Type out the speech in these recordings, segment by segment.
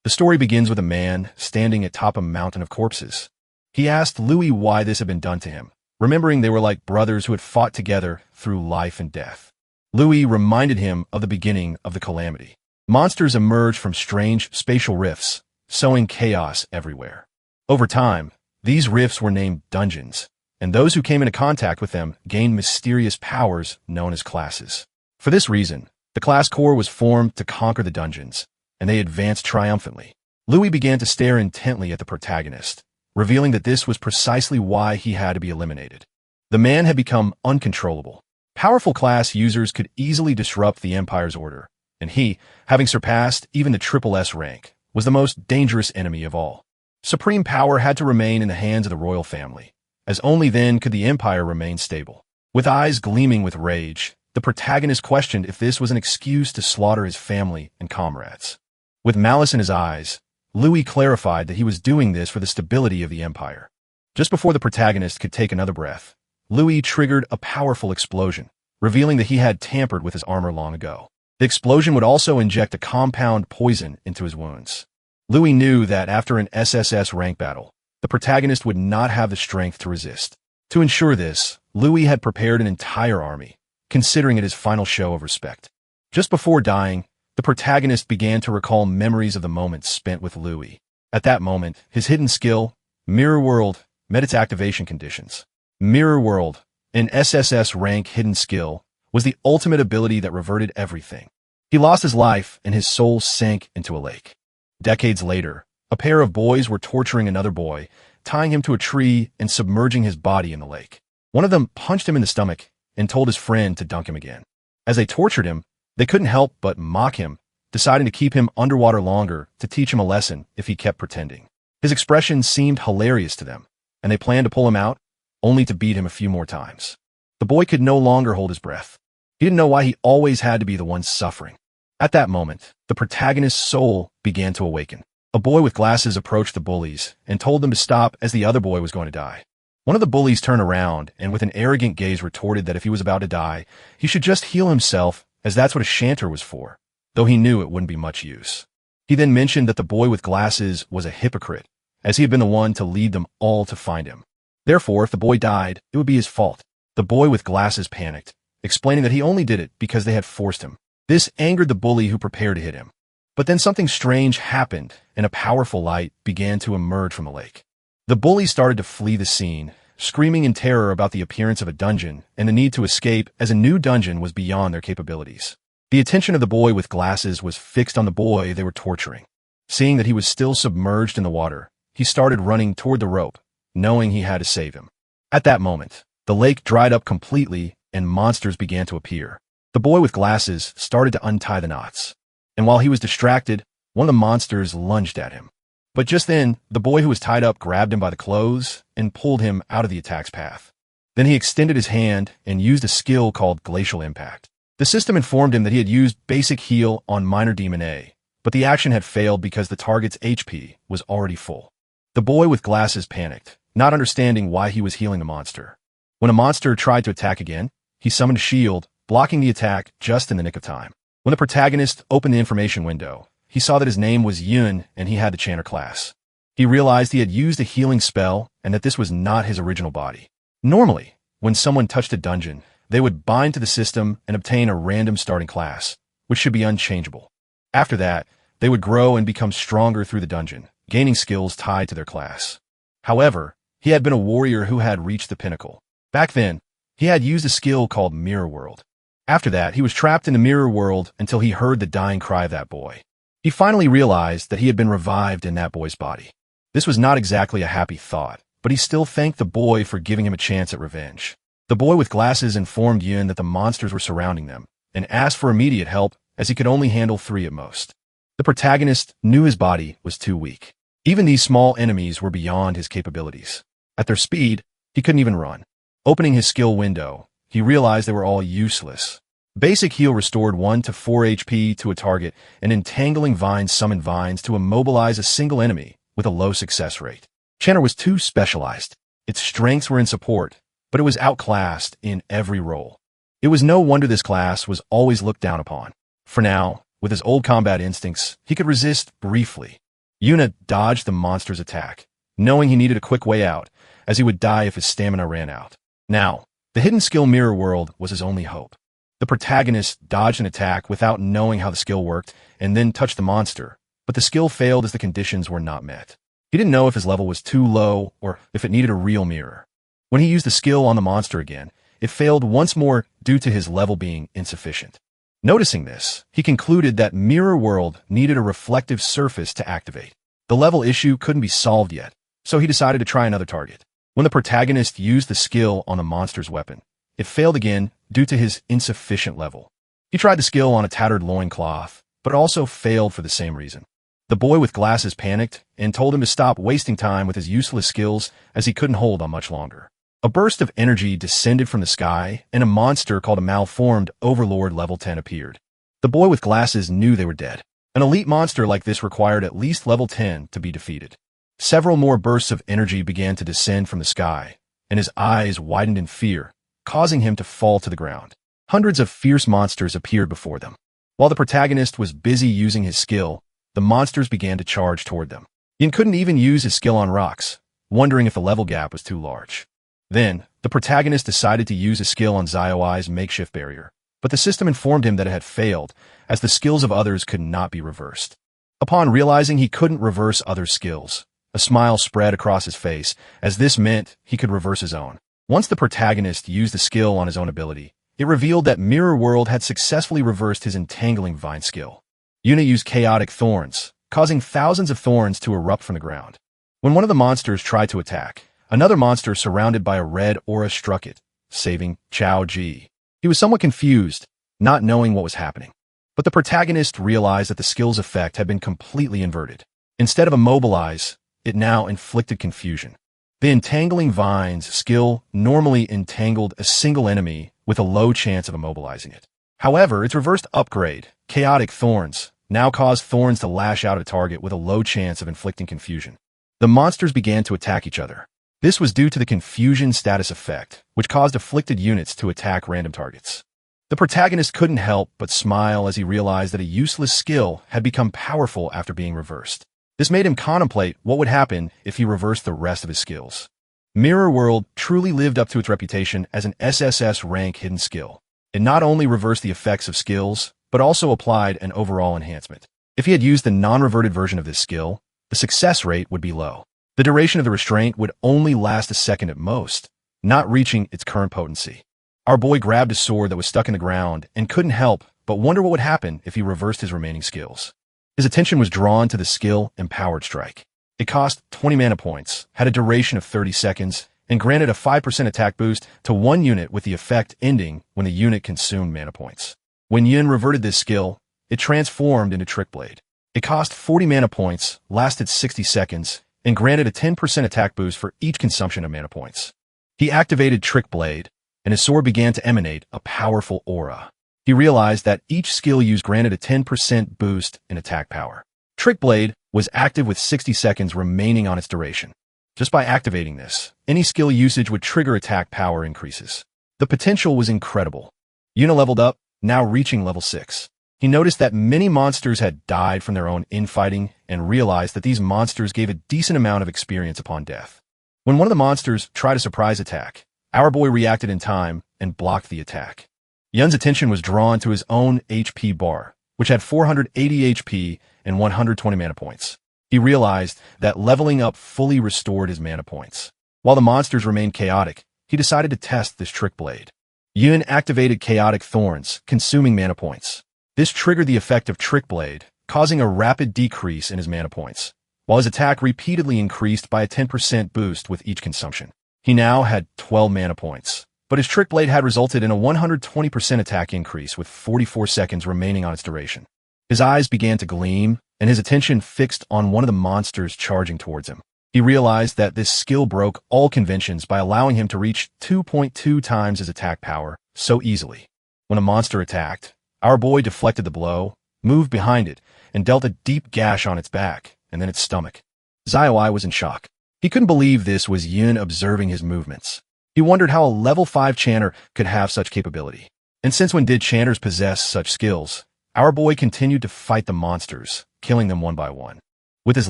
The story begins with a man standing atop a mountain of corpses. He asked Louis why this had been done to him, remembering they were like brothers who had fought together through life and death. Louis reminded him of the beginning of the calamity. Monsters emerged from strange spatial rifts, sowing chaos everywhere. Over time, these rifts were named dungeons, and those who came into contact with them gained mysterious powers known as classes. For this reason, the class core was formed to conquer the dungeons, and they advanced triumphantly. Louis began to stare intently at the protagonist, revealing that this was precisely why he had to be eliminated. The man had become uncontrollable. Powerful class users could easily disrupt the Empire's order, and he, having surpassed even the Triple S rank, was the most dangerous enemy of all. Supreme power had to remain in the hands of the royal family, as only then could the Empire remain stable. With eyes gleaming with rage, the protagonist questioned if this was an excuse to slaughter his family and comrades. With malice in his eyes, Louis clarified that he was doing this for the stability of the Empire. Just before the protagonist could take another breath, Louis triggered a powerful explosion, revealing that he had tampered with his armor long ago. The explosion would also inject a compound poison into his wounds. Louis knew that after an SSS rank battle, the protagonist would not have the strength to resist. To ensure this, Louis had prepared an entire army, considering it his final show of respect. Just before dying, the protagonist began to recall memories of the moments spent with Louis. At that moment, his hidden skill, Mirror World, met its activation conditions. Mirror World, an SSS rank hidden skill, was the ultimate ability that reverted everything. He lost his life and his soul sank into a lake. Decades later, a pair of boys were torturing another boy, tying him to a tree and submerging his body in the lake. One of them punched him in the stomach and told his friend to dunk him again. As they tortured him, they couldn't help but mock him, deciding to keep him underwater longer to teach him a lesson if he kept pretending. His expression seemed hilarious to them, and they planned to pull him out, only to beat him a few more times. The boy could no longer hold his breath. He didn't know why he always had to be the one suffering. At that moment, the protagonist's soul began to awaken. A boy with glasses approached the bullies and told them to stop as the other boy was going to die. One of the bullies turned around and with an arrogant gaze retorted that if he was about to die, he should just heal himself, as that's what a shanter was for, though he knew it wouldn't be much use. He then mentioned that the boy with glasses was a hypocrite, as he had been the one to lead them all to find him. Therefore, if the boy died, it would be his fault. The boy with glasses panicked, explaining that he only did it because they had forced him. This angered the bully who prepared to hit him. But then something strange happened, and a powerful light began to emerge from the lake. The bully started to flee the scene, screaming in terror about the appearance of a dungeon and the need to escape as a new dungeon was beyond their capabilities. The attention of the boy with glasses was fixed on the boy they were torturing. Seeing that he was still submerged in the water, he started running toward the rope, knowing he had to save him. At that moment, the lake dried up completely and monsters began to appear. The boy with glasses started to untie the knots, and while he was distracted, one of the monsters lunged at him. But just then, the boy who was tied up grabbed him by the clothes and pulled him out of the attack's path. Then he extended his hand and used a skill called Glacial Impact. The system informed him that he had used Basic Heal on Minor Demon A, but the action had failed because the target's HP was already full. The boy with glasses panicked, not understanding why he was healing the monster. When a monster tried to attack again, he summoned a shield, blocking the attack just in the nick of time. When the protagonist opened the information window, he saw that his name was Yun and he had the Chanter class. He realized he had used a healing spell and that this was not his original body. Normally, when someone touched a dungeon, they would bind to the system and obtain a random starting class, which should be unchangeable. After that, they would grow and become stronger through the dungeon, gaining skills tied to their class. However, he had been a warrior who had reached the pinnacle. Back then, he had used a skill called Mirror World. After that, he was trapped in the Mirror World until he heard the dying cry of that boy. He finally realized that he had been revived in that boy's body. This was not exactly a happy thought, but he still thanked the boy for giving him a chance at revenge. The boy with glasses informed Yun that the monsters were surrounding them, and asked for immediate help as he could only handle 3 at most. The protagonist knew his body was too weak. Even these small enemies were beyond his capabilities. At their speed, he couldn't even run. Opening his skill window, he realized they were all useless. Basic Heal restored 1 to 4 HP to a target, and Entangling Vines summoned vines to immobilize a single enemy with a low success rate. Chanter was too specialized. Its strengths were in support, but it was outclassed in every role. It was no wonder this class was always looked down upon. For now, with his old combat instincts, he could resist briefly, Yuna dodged the monster's attack, knowing he needed a quick way out, as he would die if his stamina ran out. Now, the hidden skill Mirror World was his only hope. The protagonist dodged an attack without knowing how the skill worked and then touched the monster, but the skill failed as the conditions were not met. He didn't know if his level was too low or if it needed a real mirror. When he used the skill on the monster again, it failed once more due to his level being insufficient. Noticing this, he concluded that Mirror World needed a reflective surface to activate. The level issue couldn't be solved yet, so he decided to try another target. When the protagonist used the skill on the monster's weapon, it failed again due to his insufficient level. He tried the skill on a tattered loincloth, but also failed for the same reason. The boy with glasses panicked and told him to stop wasting time with his useless skills as he couldn't hold on much longer. A burst of energy descended from the sky, and a monster called a malformed Overlord level 10 appeared. The boy with glasses knew they were dead. An elite monster like this required at least level 10 to be defeated. Several more bursts of energy began to descend from the sky, and his eyes widened in fear, causing him to fall to the ground. Hundreds of fierce monsters appeared before them. While the protagonist was busy using his skill, the monsters began to charge toward them. Yin couldn't even use his skill on rocks, wondering if the level gap was too large. Then, the protagonist decided to use his skill on Zioi's makeshift barrier, but the system informed him that it had failed, as the skills of others could not be reversed. Upon realizing he couldn't reverse others' skills, a smile spread across his face, as this meant he could reverse his own. Once the protagonist used the skill on his own ability, it revealed that Mirror World had successfully reversed his entangling vine skill. Yuna used chaotic thorns, causing thousands of thorns to erupt from the ground. When one of the monsters tried to attack, another monster surrounded by a red aura struck it, saving Chao Ji. He was somewhat confused, not knowing what was happening. But the protagonist realized that the skill's effect had been completely inverted. Instead of immobilize, it now inflicted confusion. The entangling vines skill normally entangled a single enemy with a low chance of immobilizing it. However, its reversed upgrade, chaotic thorns, now caused thorns to lash out at a target with a low chance of inflicting confusion. The monsters began to attack each other. This was due to the confusion status effect, which caused afflicted units to attack random targets. The protagonist couldn't help but smile as he realized that a useless skill had become powerful after being reversed. This made him contemplate what would happen if he reversed the rest of his skills. Mirror World truly lived up to its reputation as an SSS rank hidden skill. It not only reversed the effects of skills, but also applied an overall enhancement. If he had used the non-reverted version of this skill, the success rate would be low. The duration of the restraint would only last a second at most, not reaching its current potency. Our boy grabbed a sword that was stuck in the ground and couldn't help but wonder what would happen if he reversed his remaining skills. His attention was drawn to the skill Empowered Strike. It cost 20 mana points, had a duration of 30 seconds, and granted a 5% attack boost to one unit with the effect ending when the unit consumed mana points. When Yin reverted this skill, it transformed into Trick Blade. It cost 40 mana points, lasted 60 seconds, and granted a 10% attack boost for each consumption of mana points. He activated Trick Blade, and his sword began to emanate a powerful aura. He realized that each skill used granted a 10% boost in attack power. Trick Blade was active with 60 seconds remaining on its duration. Just by activating this, any skill usage would trigger attack power increases. The potential was incredible. Yuna leveled up, now reaching level 6. He noticed that many monsters had died from their own infighting and realized that these monsters gave a decent amount of experience upon death. When one of the monsters tried a surprise attack, our boy reacted in time and blocked the attack. Yun's attention was drawn to his own HP bar, which had 480 HP and 120 mana points. He realized that leveling up fully restored his mana points. While the monsters remained chaotic, he decided to test this Trick Blade. Yun activated Chaotic Thorns, consuming mana points. This triggered the effect of Trick Blade, causing a rapid decrease in his mana points, while his attack repeatedly increased by a 10% boost with each consumption. He now had 12 mana points, but his Trick Blade had resulted in a 120% attack increase with 44 seconds remaining on its duration. His eyes began to gleam, and his attention fixed on one of the monsters charging towards him. He realized that this skill broke all conventions by allowing him to reach 2.2 times his attack power so easily. When a monster attacked, our boy deflected the blow, moved behind it, and dealt a deep gash on its back, and then its stomach. Zioi was in shock. He couldn't believe this was Yin observing his movements. He wondered how a level 5 chanter could have such capability. And since when did chanters possess such skills? Our boy continued to fight the monsters, killing them one by one. With his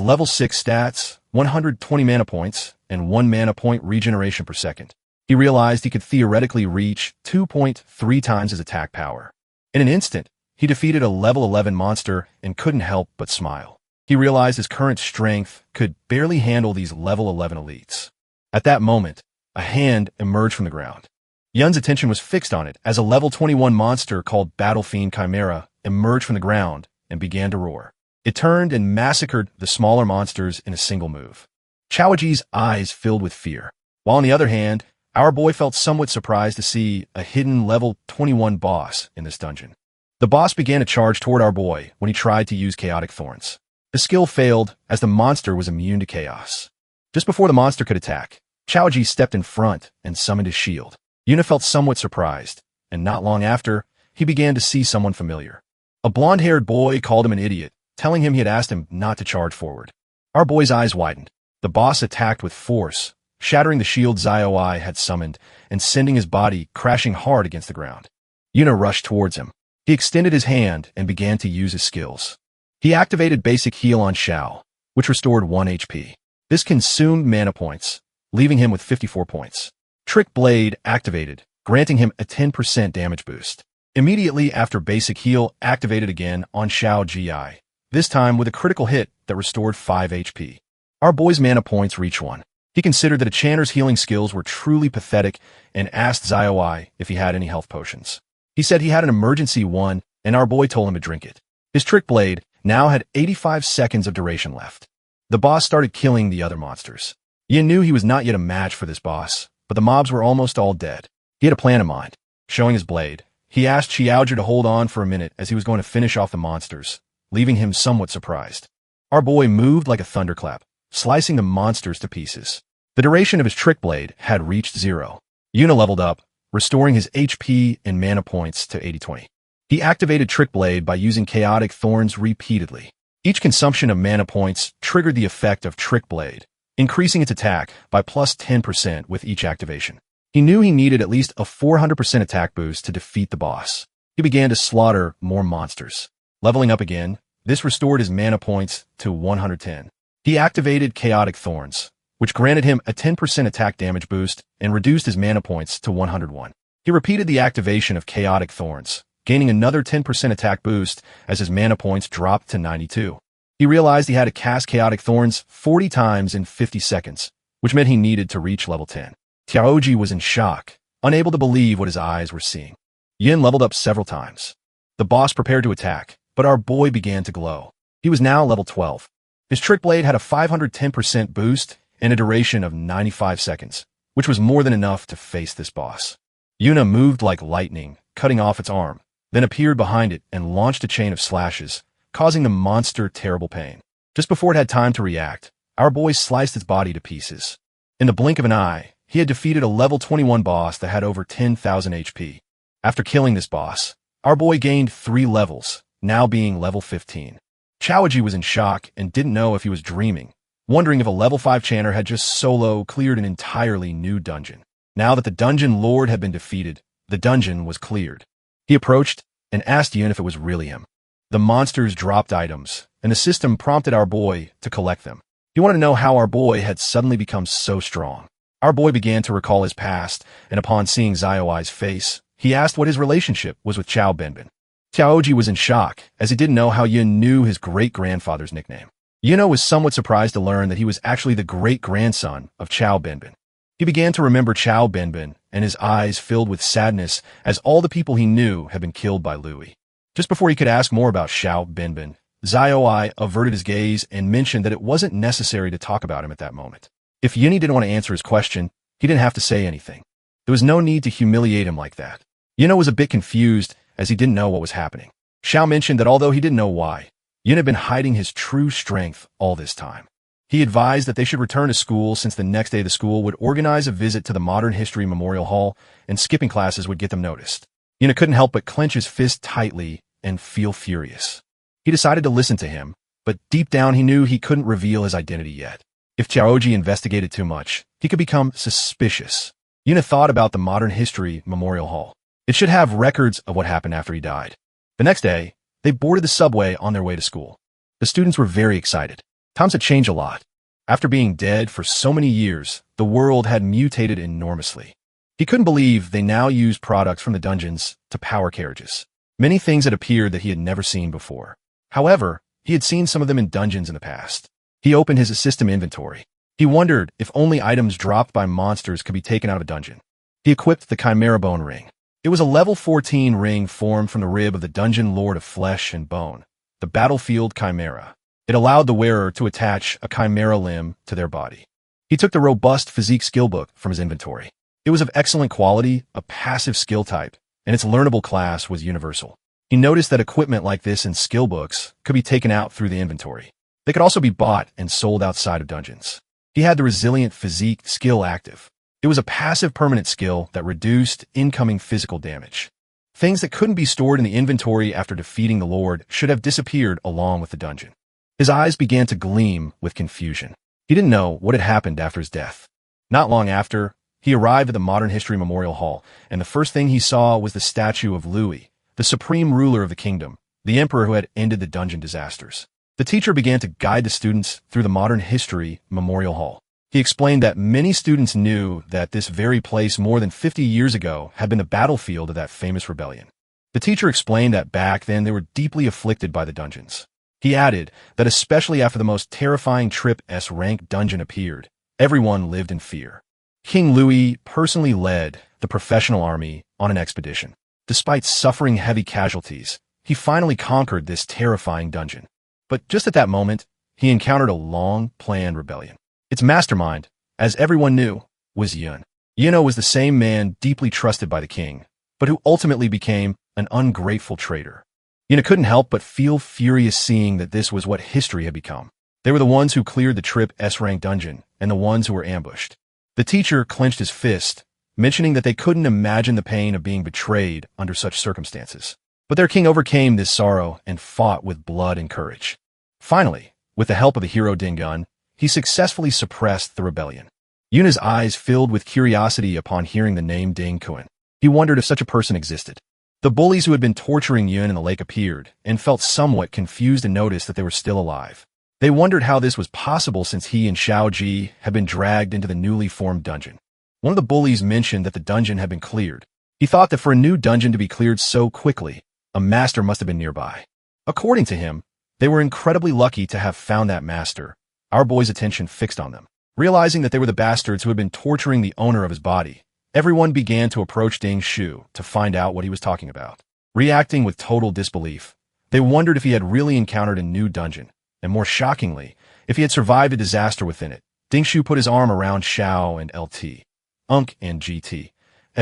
level 6 stats, 120 mana points, and 1 mana point regeneration per second, he realized he could theoretically reach 2.3 times his attack power. In an instant, he defeated a level 11 monster and couldn't help but smile. He realized his current strength could barely handle these level 11 elites. At that moment, a hand emerged from the ground. Yun's attention was fixed on it as a level 21 monster called Battle Fiend Chimera emerged from the ground and began to roar. It turned and massacred the smaller monsters in a single move. Chaoji's eyes filled with fear, while on the other hand, our boy felt somewhat surprised to see a hidden level 21 boss in this dungeon. The boss began to charge toward our boy when he tried to use Chaotic Thorns. The skill failed as the monster was immune to chaos. Just before the monster could attack, Chaoji stepped in front and summoned his shield. Yuna felt somewhat surprised, and not long after, he began to see someone familiar. A blonde-haired boy called him an idiot, telling him he had asked him not to charge forward. Our boy's eyes widened. The boss attacked with force, shattering the shield Zioi had summoned and sending his body crashing hard against the ground. Yuna rushed towards him. He extended his hand and began to use his skills. He activated Basic Heal on Xiao, which restored 1 HP. This consumed mana points, leaving him with 54 points. Trick Blade activated, granting him a 10% damage boost. Immediately after Basic Heal activated again on Xiao Ji, this time with a critical hit that restored 5 HP. Our boy's mana points reached 1. He considered that a chanter's healing skills were truly pathetic and asked Zioi if he had any health potions. He said he had an emergency one, and our boy told him to drink it. His Trick Blade now had 85 seconds of duration left. The boss started killing the other monsters. Yin knew he was not yet a match for this boss, but the mobs were almost all dead. He had a plan in mind. Showing his blade, he asked Xiaozhi to hold on for a minute as he was going to finish off the monsters, leaving him somewhat surprised. Our boy moved like a thunderclap, slicing the monsters to pieces. The duration of his Trick Blade had reached 0. Yuna leveled up, restoring his HP and mana points to 80-20. He activated Trick Blade by using Chaotic Thorns repeatedly. Each consumption of mana points triggered the effect of Trick Blade, increasing its attack by plus 10% with each activation. He knew he needed at least a 400% attack boost to defeat the boss. He began to slaughter more monsters. Leveling up again, this restored his mana points to 110. He activated Chaotic Thorns, which granted him a 10% attack damage boost and reduced his mana points to 101. He repeated the activation of Chaotic Thorns, gaining another 10% attack boost as his mana points dropped to 92. He realized he had to cast Chaotic Thorns 40 times in 50 seconds, which meant he needed to reach level 10. Tiaoji was in shock, unable to believe what his eyes were seeing. Yin leveled up several times. The boss prepared to attack, but our boy began to glow. He was now level 12. His Trick Blade had a 510% boost and a duration of 95 seconds, which was more than enough to face this boss. Yuna moved like lightning, cutting off its arm, then appeared behind it and launched a chain of slashes, causing the monster terrible pain. Just before it had time to react, our boy sliced its body to pieces. In the blink of an eye, he had defeated a level 21 boss that had over 10,000 HP. After killing this boss, our boy gained 3 levels, now being level 15. Chaoji was in shock and didn't know if he was dreaming, wondering if a level 5 chanter had just solo cleared an entirely new dungeon. Now that the dungeon lord had been defeated, the dungeon was cleared. He approached and asked Yun if it was really him. The monsters dropped items, and the system prompted our boy to collect them. He wanted to know how our boy had suddenly become so strong. Our boy began to recall his past, and upon seeing Zioi's face, he asked what his relationship was with Chao Benbin. Tiaoji was in shock, as he didn't know how Yun knew his great-grandfather's nickname. Yuno was somewhat surprised to learn that he was actually the great-grandson of Chao Benbin. He began to remember Chao Benbin, and his eyes filled with sadness as all the people he knew had been killed by Louis. Just before he could ask more about Chao Benbin, Zioi averted his gaze and mentioned that it wasn't necessary to talk about him at that moment. If Yuni didn't want to answer his question, he didn't have to say anything. There was no need to humiliate him like that. Yuno was a bit confused as he didn't know what was happening. Xiao mentioned that although he didn't know why, Yun had been hiding his true strength all this time. He advised that they should return to school since the next day the school would organize a visit to the Modern History Memorial Hall and skipping classes would get them noticed. Yuna couldn't help but clench his fist tightly and feel furious. He decided to listen to him, but deep down he knew he couldn't reveal his identity yet. If Chaoji investigated too much, he could become suspicious. Yuna thought about the Modern History Memorial Hall. It should have records of what happened after he died. The next day, they boarded the subway on their way to school. The students were very excited. Times had changed a lot. After being dead for so many years, the world had mutated enormously. He couldn't believe they now used products from the dungeons to power carriages. Many things had appeared that he had never seen before. However, he had seen some of them in dungeons in the past. He opened his system inventory. He wondered if only items dropped by monsters could be taken out of a dungeon. He equipped the Chimera Bone Ring. It was a level 14 ring formed from the rib of the dungeon lord of flesh and bone, the battlefield Chimera. It allowed the wearer to attach a chimera limb to their body. He took the robust physique skill book from his inventory. It was of excellent quality, a passive skill type, and its learnable class was universal. He noticed that equipment like this in skill books could be taken out through the inventory. They could also be bought and sold outside of dungeons. He had the resilient physique skill active. It was a passive permanent skill that reduced incoming physical damage. Things that couldn't be stored in the inventory after defeating the Lord should have disappeared along with the dungeon. His eyes began to gleam with confusion. He didn't know what had happened after his death. Not long after, he arrived at the Modern History Memorial Hall, and the first thing he saw was the statue of Louis, the supreme ruler of the kingdom, the emperor who had ended the dungeon disasters. The teacher began to guide the students through the Modern History Memorial Hall. He explained that many students knew that this very place more than 50 years ago had been the battlefield of that famous rebellion. The teacher explained that back then they were deeply afflicted by the dungeons. He added that especially after the most terrifying Trip S rank dungeon appeared, everyone lived in fear. King Louis personally led the professional army on an expedition. Despite suffering heavy casualties, he finally conquered this terrifying dungeon. But just at that moment, he encountered a long-planned rebellion. Its mastermind, as everyone knew, was Yun. Yun was the same man deeply trusted by the king, but who ultimately became an ungrateful traitor. Yun couldn't help but feel furious seeing that this was what history had become. They were the ones who cleared the Trip S rank dungeon and the ones who were ambushed. The teacher clenched his fist, mentioning that they couldn't imagine the pain of being betrayed under such circumstances. But their king overcame this sorrow and fought with blood and courage. Finally, with the help of the hero Dingun, he successfully suppressed the rebellion. Yun's eyes filled with curiosity upon hearing the name Ding Kun. He wondered if such a person existed. The bullies who had been torturing Yun in the lake appeared and felt somewhat confused and noticed that they were still alive. They wondered how this was possible since he and Xiao Ji had been dragged into the newly formed dungeon. One of the bullies mentioned that the dungeon had been cleared. He thought that for a new dungeon to be cleared so quickly, a master must have been nearby. According to him, they were incredibly lucky to have found that master. Our boy's attention fixed on them. Realizing that they were the bastards who had been torturing the owner of his body, everyone began to approach Ding Shu to find out what he was talking about. Reacting with total disbelief, they wondered if he had really encountered a new dungeon, and more shockingly, if he had survived a disaster within it. Ding Shu put his arm around Xiao and LT, Unk and GT's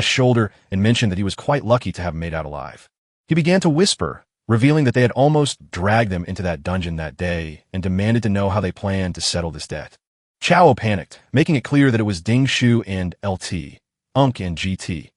shoulder and mentioned that he was quite lucky to have made out alive. He began to whisper, revealing that they had almost dragged them into that dungeon that day and demanded to know how they planned to settle this debt. Chao panicked, making it clear that it was Ding Shu and LT, Unk and GT's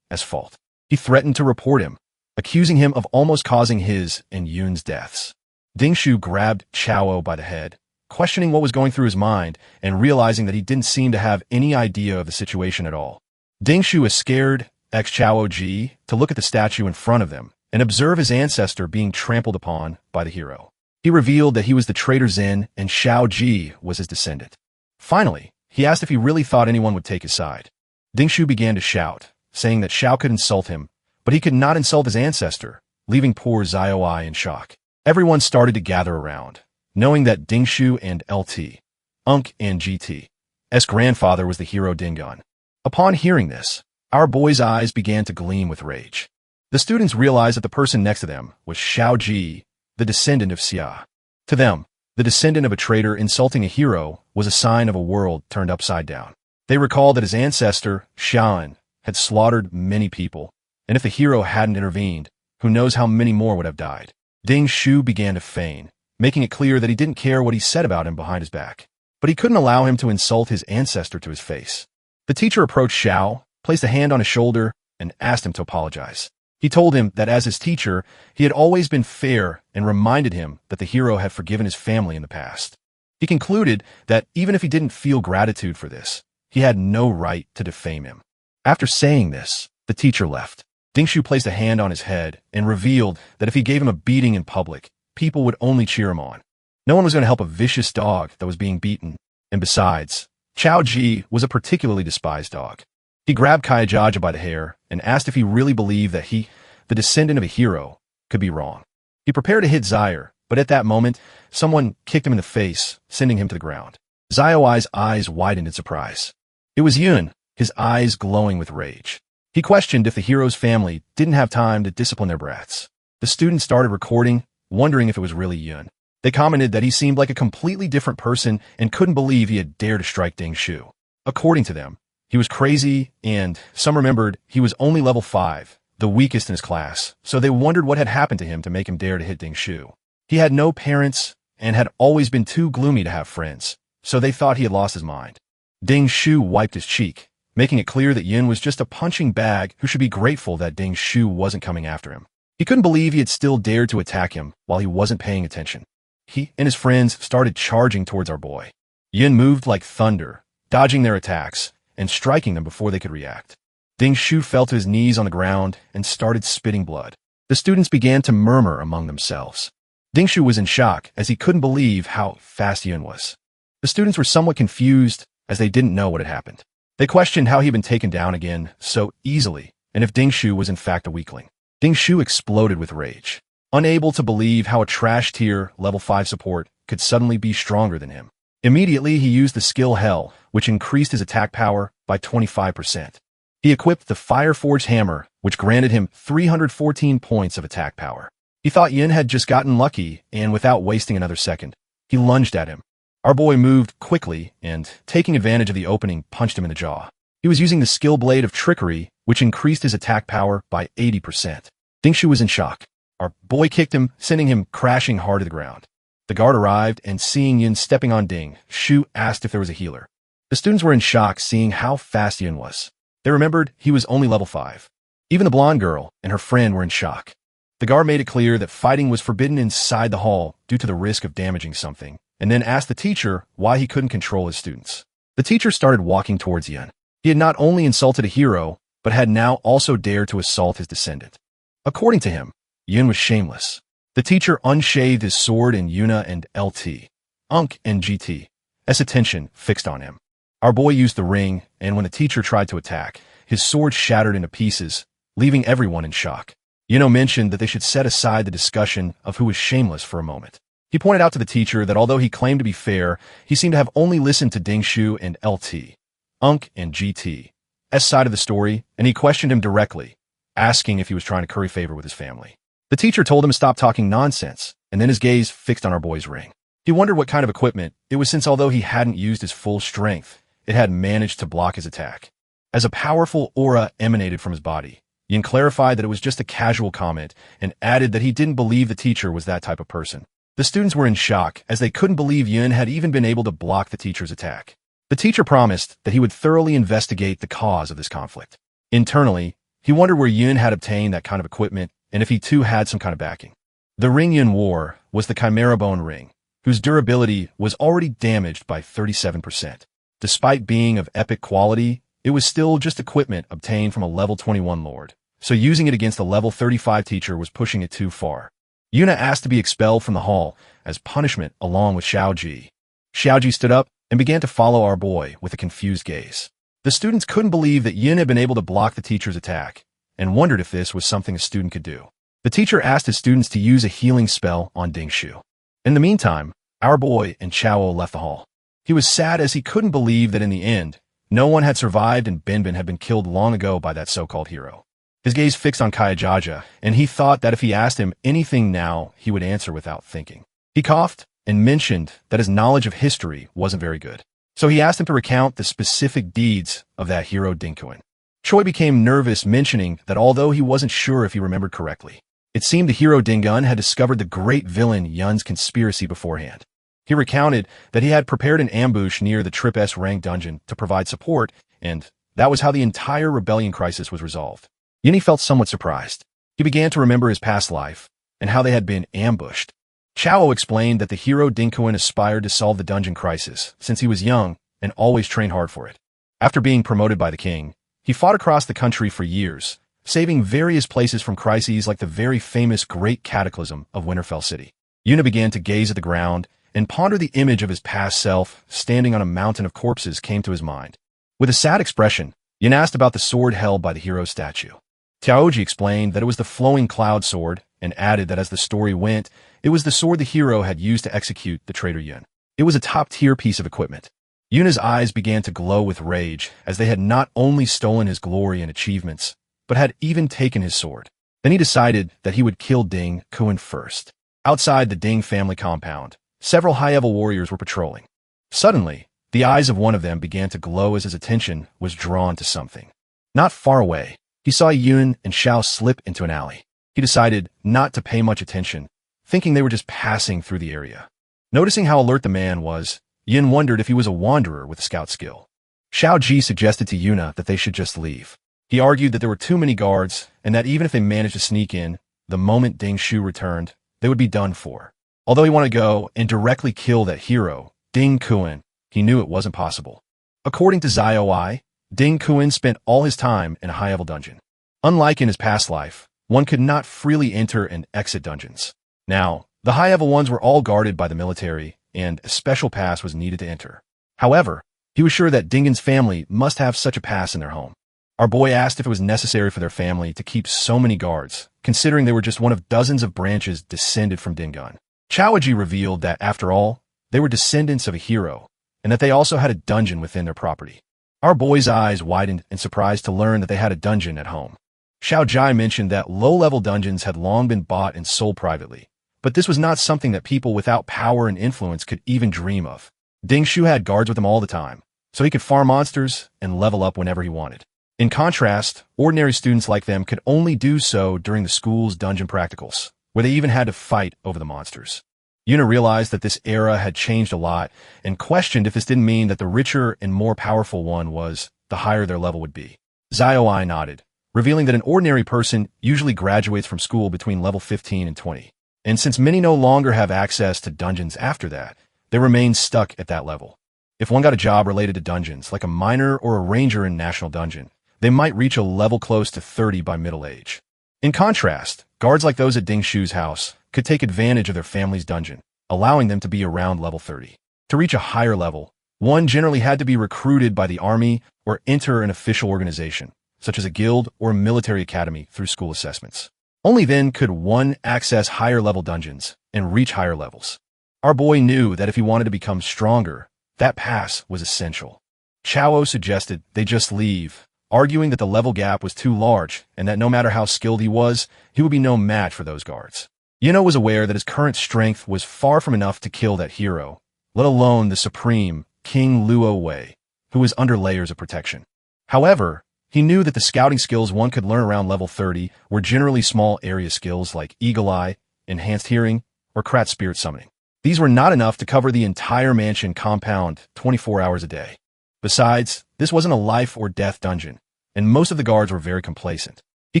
fault. He threatened to report him, accusing him of almost causing his and Yun's deaths. Ding Shu grabbed Chao by the head, questioning what was going through his mind and realizing that he didn't seem to have any idea of the situation at all. Ding Shu is scared Chao Ji to look at the statue in front of them and observe his ancestor being trampled upon by the hero. He revealed that he was the traitor Zin and Xiao Ji was his descendant. Finally, he asked if he really thought anyone would take his side. Ding Shu began to shout, saying that Xiao could insult him, but he could not insult his ancestor, leaving poor Xiaoai in shock. Everyone started to gather around, knowing that Ding Shu and LT, Unk and GT's grandfather was the hero Dingun. Upon hearing this, our boy's eyes began to gleam with rage. The students realized that the person next to them was Xiao Ji, the descendant of Xia. To them, the descendant of a traitor insulting a hero was a sign of a world turned upside down. They recalled that his ancestor, Xian, had slaughtered many people, and if the hero hadn't intervened, who knows how many more would have died. Ding Shu began to feign, making it clear that he didn't care what he said about him behind his back. But he couldn't allow him to insult his ancestor to his face. The teacher approached Xiao, placed a hand on his shoulder, and asked him to apologize. He told him that as his teacher, he had always been fair and reminded him that the hero had forgiven his family in the past. He concluded that even if he didn't feel gratitude for this, he had no right to defame him. After saying this, the teacher left. Ding Shu placed a hand on his head and revealed that if he gave him a beating in public, people would only cheer him on. No one was going to help a vicious dog that was being beaten. And besides, Chao Ji was a particularly despised dog. He grabbed Kaijaja by the hair and asked if he really believed that he, the descendant of a hero, could be wrong. He prepared to hit Zaire, but at that moment, someone kicked him in the face, sending him to the ground. Zioi's eyes widened in surprise. It was Yun, his eyes glowing with rage. He questioned if the hero's family didn't have time to discipline their brats. The students started recording, wondering if it was really Yun. They commented that he seemed like a completely different person and couldn't believe he had dared to strike Ding Shu. According to them, he was crazy, and some remembered he was only level 5, the weakest in his class, so they wondered what had happened to him to make him dare to hit Ding Shu. He had no parents and had always been too gloomy to have friends, so they thought he had lost his mind. Ding Shu wiped his cheek, making it clear that Yin was just a punching bag who should be grateful that Ding Shu wasn't coming after him. He couldn't believe he had still dared to attack him while he wasn't paying attention. He and his friends started charging towards our boy. Yin moved like thunder, dodging their attacks and striking them before they could react. Ding Shu fell to his knees on the ground and started spitting blood. The students began to murmur among themselves. Ding Shu was in shock as he couldn't believe how fast Yun was. The students were somewhat confused as they didn't know what had happened. They questioned how he had been taken down again so easily and if Ding Shu was in fact a weakling. Ding Shu exploded with rage, unable to believe how a trash tier level 5 support could suddenly be stronger than him. Immediately, he used the skill Hell, which increased his attack power by 25%. He equipped the Fire-Forged Hammer, which granted him 314 points of attack power. He thought Yin had just gotten lucky, and without wasting another second, he lunged at him. Our boy moved quickly and, taking advantage of the opening, punched him in the jaw. He was using the skill Blade of Trickery, which increased his attack power by 80%. Ding Shu was in shock. Our boy kicked him, sending him crashing hard to the ground. The guard arrived, and seeing Yin stepping on Ding Shu asked if there was a healer. The students were in shock seeing how fast Yin was. They remembered he was only level 5. Even the blonde girl and her friend were in shock. The guard made it clear that fighting was forbidden inside the hall due to the risk of damaging something, and then asked the teacher why he couldn't control his students. The teacher started walking towards Yin. He had not only insulted a hero, but had now also dared to assault his descendant. According to him, Yin was shameless. The teacher unsheathed his sword in Yuna and LT, Unk and GT, as attention fixed on him. Our boy used the ring, and when the teacher tried to attack, his sword shattered into pieces, leaving everyone in shock. Yuno mentioned that they should set aside the discussion of who was shameless for a moment. He pointed out to the teacher that although he claimed to be fair, he seemed to have only listened to Ding Shu and LT, Unk and GT's side of the story, and he questioned him directly, asking if he was trying to curry favor with his family. The teacher told him to stop talking nonsense, and then his gaze fixed on our boy's ring. He wondered what kind of equipment it was since although he hadn't used his full strength, it had managed to block his attack. As a powerful aura emanated from his body, Yin clarified that it was just a casual comment and added that he didn't believe the teacher was that type of person. The students were in shock as they couldn't believe Yin had even been able to block the teacher's attack. The teacher promised that he would thoroughly investigate the cause of this conflict. Internally, he wondered where Yin had obtained that kind of equipment and if he too had some kind of backing. The ring Yin wore was the Chimera Bone ring, whose durability was already damaged by 37%. Despite being of epic quality, it was still just equipment obtained from a level 21 lord, so using it against a level 35 teacher was pushing it too far. Yuna asked to be expelled from the hall as punishment along with Xiaoji. Xiaoji stood up and began to follow our boy with a confused gaze. The students couldn't believe that Yin had been able to block the teacher's attack and wondered if this was something a student could do. The teacher asked his students to use a healing spell on Ding Shu. In the meantime, our boy and Chao left the hall. He was sad as he couldn't believe that in the end, no one had survived and Binbin had been killed long ago by that so-called hero. His gaze fixed on Kaijaja, and he thought that if he asked him anything now, he would answer without thinking. He coughed and mentioned that his knowledge of history wasn't very good, so he asked him to recount the specific deeds of that hero Dinkuin. Choi became nervous, mentioning that although he wasn't sure if he remembered correctly, it seemed the hero Dingun had discovered the great villain Yun's conspiracy beforehand. He recounted that he had prepared an ambush near the Trip S rank dungeon to provide support, and that was how the entire rebellion crisis was resolved. Yuni felt somewhat surprised. He began to remember his past life and how they had been ambushed. Chao explained that the hero Dinkuin aspired to solve the dungeon crisis since he was young and always trained hard for it. After being promoted by the king, he fought across the country for years, saving various places from crises like the very famous Great Cataclysm of Winterfell City. Yuna began to gaze at the ground and pondered the image of his past self standing on a mountain of corpses came to his mind. With a sad expression, Yin asked about the sword held by the hero's statue. Tiaoji explained that it was the flowing cloud sword and added that as the story went, it was the sword the hero had used to execute the traitor Yun. It was a top-tier piece of equipment. Yuna's eyes began to glow with rage as they had not only stolen his glory and achievements, but had even taken his sword. Then he decided that he would kill Ding Kuan first. Outside the Ding family compound, several high-level warriors were patrolling. Suddenly, the eyes of one of them began to glow as his attention was drawn to something. Not far away, he saw Yun and Xiao slip into an alley. He decided not to pay much attention, thinking they were just passing through the area. Noticing how alert the man was, Yin wondered if he was a wanderer with scout skill. Xiao Ji suggested to Yuna that they should just leave. He argued that there were too many guards and that even if they managed to sneak in, the moment Ding Shu returned, they would be done for. Although he wanted to go and directly kill that hero, Ding Kuan, he knew it wasn't possible. According to Xiaoi, Ding Kuan spent all his time in a high-level dungeon. Unlike in his past life, one could not freely enter and exit dungeons. Now, the high-level ones were all guarded by the military, and a special pass was needed to enter. However, he was sure that Dingin's family must have such a pass in their home. Our boy asked if it was necessary for their family to keep so many guards, considering they were just one of dozens of branches descended from Dingun. Chaoji revealed that, after all, they were descendants of a hero, and that they also had a dungeon within their property. Our boy's eyes widened in surprise to learn that they had a dungeon at home. Xiao Jai mentioned that low-level dungeons had long been bought and sold privately, but this was not something that people without power and influence could even dream of. Ding Shu had guards with him all the time, so he could farm monsters and level up whenever he wanted. In contrast, ordinary students like them could only do so during the school's dungeon practicals, where they even had to fight over the monsters. Yuna realized that this era had changed a lot and questioned if this didn't mean that the richer and more powerful one was, the higher their level would be. Xiaoi nodded, revealing that an ordinary person usually graduates from school between level 15 and 20. And since many no longer have access to dungeons after that, they remain stuck at that level. If one got a job related to dungeons, like a miner or a ranger in National Dungeon, they might reach a level close to 30 by middle age. In contrast, guards like those at Ding Shu's house could take advantage of their family's dungeon, allowing them to be around level 30. To reach a higher level, one generally had to be recruited by the army or enter an official organization, such as a guild or a military academy through school assessments. Only then could one access higher-level dungeons and reach higher levels. Our boy knew that if he wanted to become stronger, that pass was essential. Chao suggested they just leave, arguing that the level gap was too large and that no matter how skilled he was, he would be no match for those guards. Yuno was aware that his current strength was far from enough to kill that hero, let alone the supreme King Luo Wei, who was under layers of protection. However, he knew that the scouting skills one could learn around level 30 were generally small area skills like Eagle Eye, Enhanced Hearing, or Krat Spirit Summoning. These were not enough to cover the entire mansion compound 24 hours a day. Besides, this wasn't a life or death dungeon, and most of the guards were very complacent. He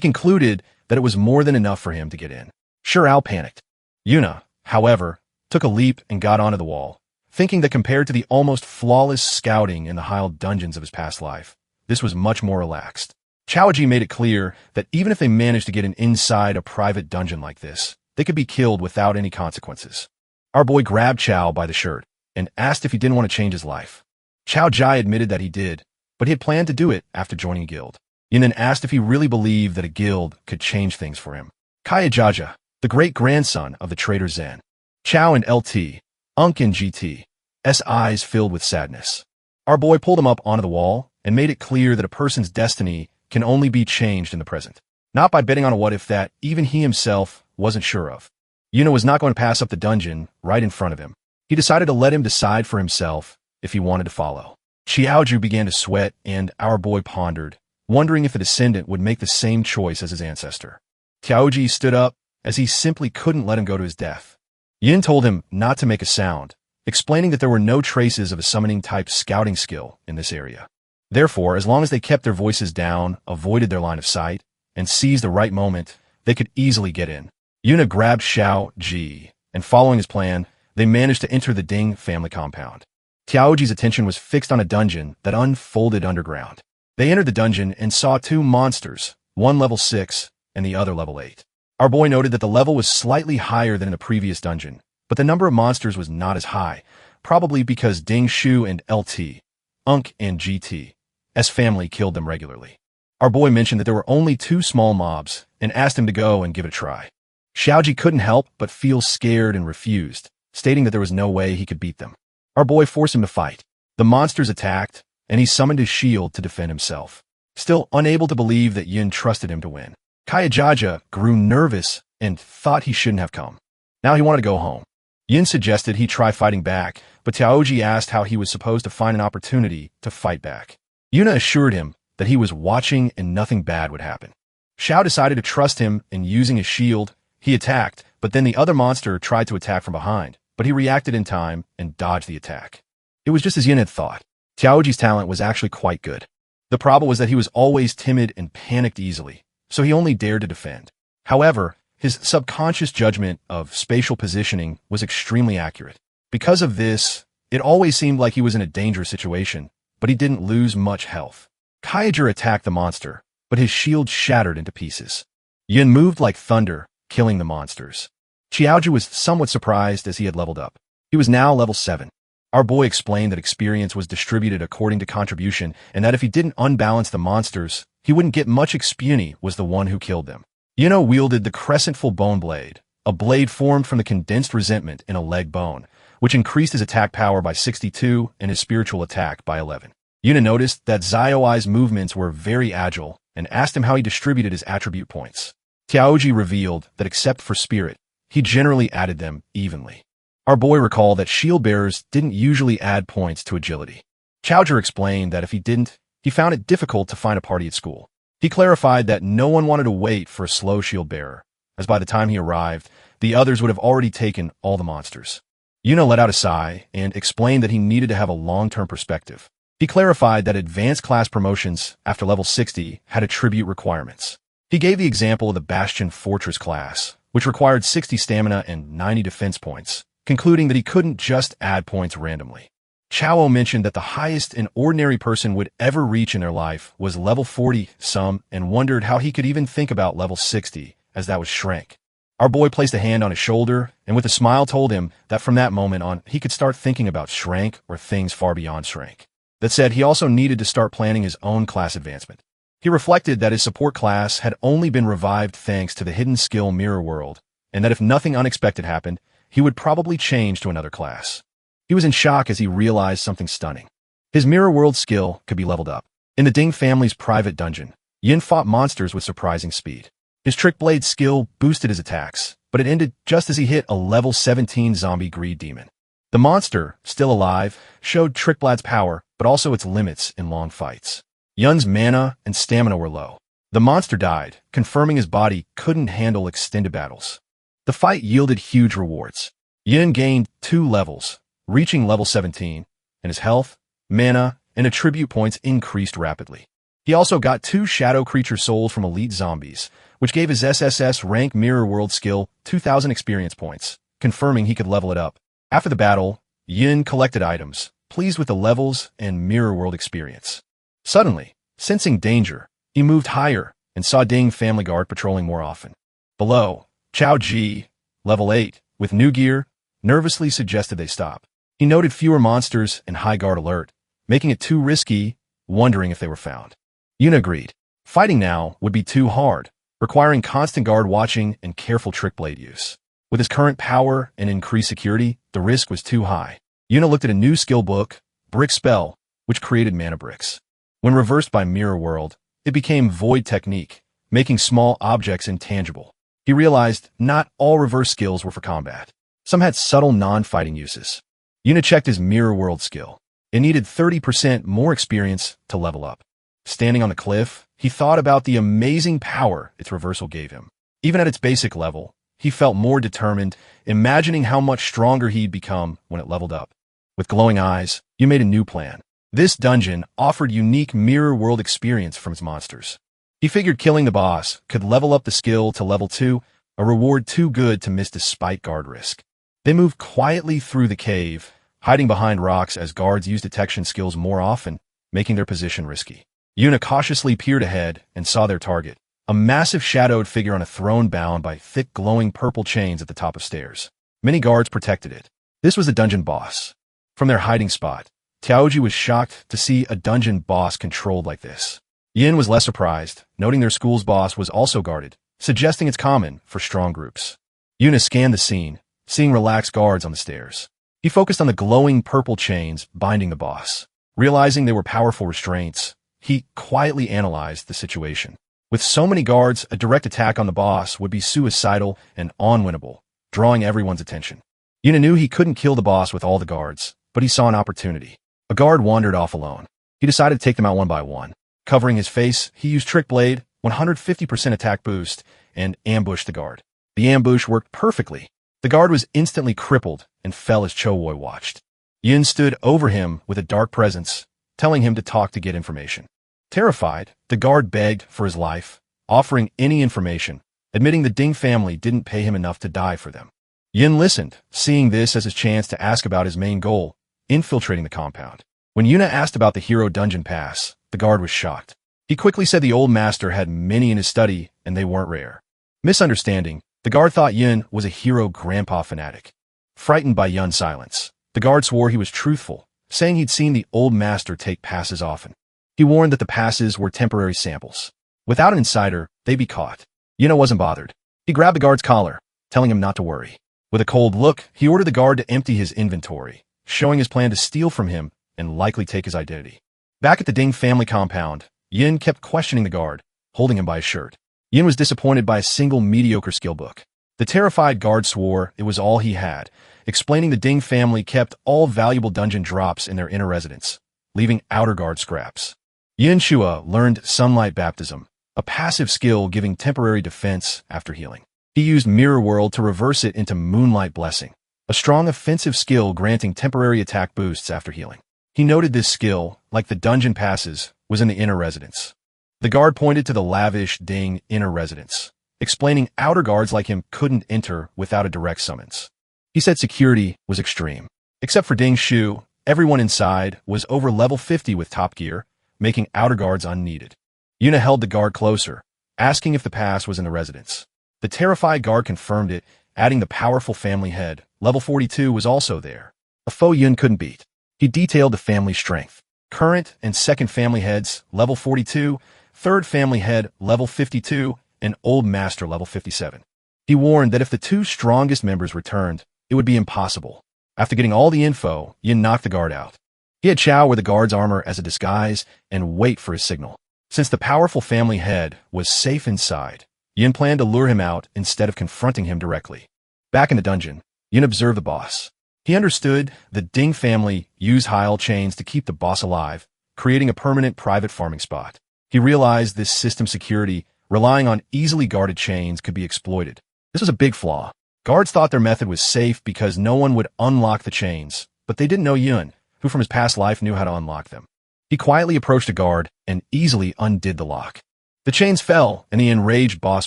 concluded that it was more than enough for him to get in. Shirao panicked. Yuna, however, took a leap and got onto the wall, thinking that compared to the almost flawless scouting in the Heil dungeons of his past life, this was much more relaxed. Chaoji made it clear that even if they managed to get inside a private dungeon like this, they could be killed without any consequences. Our boy grabbed Chao by the shirt and asked if he didn't want to change his life. Chao Jai admitted that he did, but he had planned to do it after joining a guild. Yin then asked if he really believed that a guild could change things for him. Kaya Jaja, the great-grandson of the traitor Zen. Chao and LT, Unk and GT's eyes filled with sadness. Our boy pulled him up onto the wall and made it clear that a person's destiny can only be changed in the present, not by betting on a what-if that even he himself wasn't sure of. Yuna was not going to pass up the dungeon right in front of him. He decided to let him decide for himself if he wanted to follow. Xiaoju began to sweat, and our boy pondered, wondering if the descendant would make the same choice as his ancestor. Tiaoji stood up, as he simply couldn't let him go to his death. Yin told him not to make a sound, explaining that there were no traces of a summoning-type scouting skill in this area. Therefore, as long as they kept their voices down, avoided their line of sight, and seized the right moment, they could easily get in. Yuna grabbed Xiao Ji, and following his plan, they managed to enter the Ding family compound. Tiaoji's attention was fixed on a dungeon that unfolded underground. They entered the dungeon and saw two monsters, one level 6 and the other level 8. Our boy noted that the level was slightly higher than in the previous dungeon, but the number of monsters was not as high, probably because Ding Shu and LT, Unk and GT's family killed them regularly. Our boy mentioned that there were only 2 small mobs and asked him to go and give it a try. Xiaoji couldn't help but feel scared and refused, stating that there was no way he could beat them. Our boy forced him to fight. The monsters attacked, and he summoned his shield to defend himself. Still unable to believe that Yin trusted him to win, Kayajaja grew nervous and thought he shouldn't have come. Now he wanted to go home. Yin suggested he try fighting back, but Tiaoji asked how he was supposed to find an opportunity to fight back. Yuna assured him that he was watching and nothing bad would happen. Xiao decided to trust him, and using his shield, he attacked, but then the other monster tried to attack from behind, but he reacted in time and dodged the attack. It was just as Yin had thought. Tiaoji's talent was actually quite good. The problem was that he was always timid and panicked easily, so he only dared to defend. However, his subconscious judgment of spatial positioning was extremely accurate. Because of this, it always seemed like he was in a dangerous situation, but he didn't lose much health. Kaiger attacked the monster, but his shield shattered into pieces. Yin moved like thunder, killing the monsters. Xiaoju was somewhat surprised as he had leveled up. He was now level 7. Our boy explained that experience was distributed according to contribution, and that if he didn't unbalance the monsters, he wouldn't get much XP was the one who killed them. Yino wielded the crescentful bone blade, a blade formed from the condensed resentment in a leg bone, which increased his attack power by 62 and his spiritual attack by 11. Yuna noticed that Zioi's movements were very agile and asked him how he distributed his attribute points. Tiaoji revealed that except for spirit, he generally added them evenly. Our boy recalled that shield bearers didn't usually add points to agility. Chowger explained that if he didn't, he found it difficult to find a party at school. He clarified that no one wanted to wait for a slow shield bearer, as by the time he arrived, the others would have already taken all the monsters. Yuna let out a sigh and explained that he needed to have a long-term perspective. He clarified that advanced class promotions after level 60 had attribute requirements. He gave the example of the Bastion Fortress class, which required 60 stamina and 90 defense points, concluding that he couldn't just add points randomly. Chao mentioned that the highest an ordinary person would ever reach in their life was level 40 some, and wondered how he could even think about level 60, as that was Shrank. Our boy placed a hand on his shoulder, and with a smile told him that from that moment on, he could start thinking about Shrank or things far beyond Shrank. That said, he also needed to start planning his own class advancement. He reflected that his support class had only been revived thanks to the hidden skill Mirror World, and that if nothing unexpected happened, he would probably change to another class. He was in shock as he realized something stunning. His Mirror World skill could be leveled up. In the Ding family's private dungeon, Yin fought monsters with surprising speed. His Trick Blade skill boosted his attacks, but it ended just as he hit a level 17 zombie greed demon. The monster, still alive, showed Trick Blade's power, but also its limits in long fights. Yun's mana and stamina were low. The monster died, confirming his body couldn't handle extended battles. The fight yielded huge rewards. Yin gained 2 levels, reaching level 17, and his health, mana, and attribute points increased rapidly. He also got 2 shadow creature souls from elite zombies, which gave his SSS rank Mirror World skill 2,000 experience points, confirming he could level it up. After the battle, Yin collected items, pleased with the levels and Mirror World experience. Suddenly, sensing danger, he moved higher and saw Ding Family Guard patrolling more often. Below, Chao Ji, level 8, with new gear, nervously suggested they stop. He noted fewer monsters and high guard alert, making it too risky, wondering if they were found. Yuna agreed. Fighting now would be too hard, requiring constant guard watching and careful Trick Blade use. With his current power and increased security, the risk was too high. Yuna looked at a new skill book, Brick Spell, which created mana bricks. When reversed by Mirror World, it became Void Technique, making small objects intangible. He realized not all reverse skills were for combat. Some had subtle non-fighting uses. Yuna checked his Mirror World skill. It needed 30% more experience to level up. Standing on the cliff, he thought about the amazing power its reversal gave him. Even at its basic level, he felt more determined, imagining how much stronger he'd become when it leveled up. With glowing eyes, you made a new plan. This dungeon offered unique Mirror World experience from its monsters. He figured killing the boss could level up the skill to level 2, a reward too good to miss despite guard risk. They moved quietly through the cave, hiding behind rocks as guards used detection skills more often, making their position risky. Yuna cautiously peered ahead and saw their target, a massive shadowed figure on a throne bound by thick glowing purple chains at the top of stairs. Many guards protected it. This was the dungeon boss. From their hiding spot, Tiaoji was shocked to see a dungeon boss controlled like this. Yin was less surprised, noting their school's boss was also guarded, suggesting it's common for strong groups. Yuna scanned the scene, seeing relaxed guards on the stairs. He focused on the glowing purple chains binding the boss. Realizing they were powerful restraints, he quietly analyzed the situation. With so many guards, a direct attack on the boss would be suicidal and unwinnable, drawing everyone's attention. Yuna knew he couldn't kill the boss with all the guards, but he saw an opportunity. A guard wandered off alone. He decided to take them out one by one. Covering his face, he used Trick Blade, 150% attack boost, and ambushed the guard. The ambush worked perfectly. The guard was instantly crippled and fell as Chowoi watched. Yin stood over him with a dark presence, telling him to talk to get information. Terrified, the guard begged for his life, offering any information, admitting the Ding family didn't pay him enough to die for them. Yin listened, seeing this as his chance to ask about his main goal, infiltrating the compound. When Yuna asked about the hero dungeon pass, the guard was shocked. He quickly said the old master had many in his study and they weren't rare. Misunderstanding, the guard thought Yin was a hero grandpa fanatic. Frightened by Yun's silence, the guard swore he was truthful, saying he'd seen the old master take passes often. He warned that the passes were temporary samples. Without an insider, they'd be caught. Yuna wasn't bothered. He grabbed the guard's collar, telling him not to worry. With a cold look, he ordered the guard to empty his inventory, showing his plan to steal from him and likely take his identity. Back at the Ding family compound, Yin kept questioning the guard, holding him by his shirt. Yin was disappointed by a single mediocre skill book. The terrified guard swore it was all he had, explaining the Ding family kept all valuable dungeon drops in their inner residence, leaving outer guard scraps. Yin Shua learned Sunlight Baptism, a passive skill giving temporary defense after healing. He used Mirror World to reverse it into Moonlight Blessing, a strong offensive skill granting temporary attack boosts after healing. He noted this skill, like the dungeon passes, was in the inner residence. The guard pointed to the lavish Ding inner residence, explaining outer guards like him couldn't enter without a direct summons. He said security was extreme. Except for Ding Shu, everyone inside was over level 50 with top gear, making outer guards unneeded. Yuna held the guard closer, asking if the pass was in the residence. The terrified guard confirmed it, adding the powerful family head, level 42, was also there. A foe Yun couldn't beat. He detailed the family strength. Current and second family heads, level 42, third family head, level 52, and old master, level 57. He warned that if the two strongest members returned, it would be impossible. After getting all the info, Yin knocked the guard out. He had Chao wear the guard's armor as a disguise and wait for his signal. Since the powerful family head was safe inside, Yin planned to lure him out instead of confronting him directly. Back in the dungeon, Yin observed the boss. He understood the Ding family used Heil chains to keep the boss alive, creating a permanent private farming spot. He realized this system security, relying on easily guarded chains, could be exploited. This was a big flaw. Guards thought their method was safe because no one would unlock the chains, but they didn't know Yun, who from his past life knew how to unlock them. He quietly approached a guard and easily undid the lock. The chains fell, and the enraged boss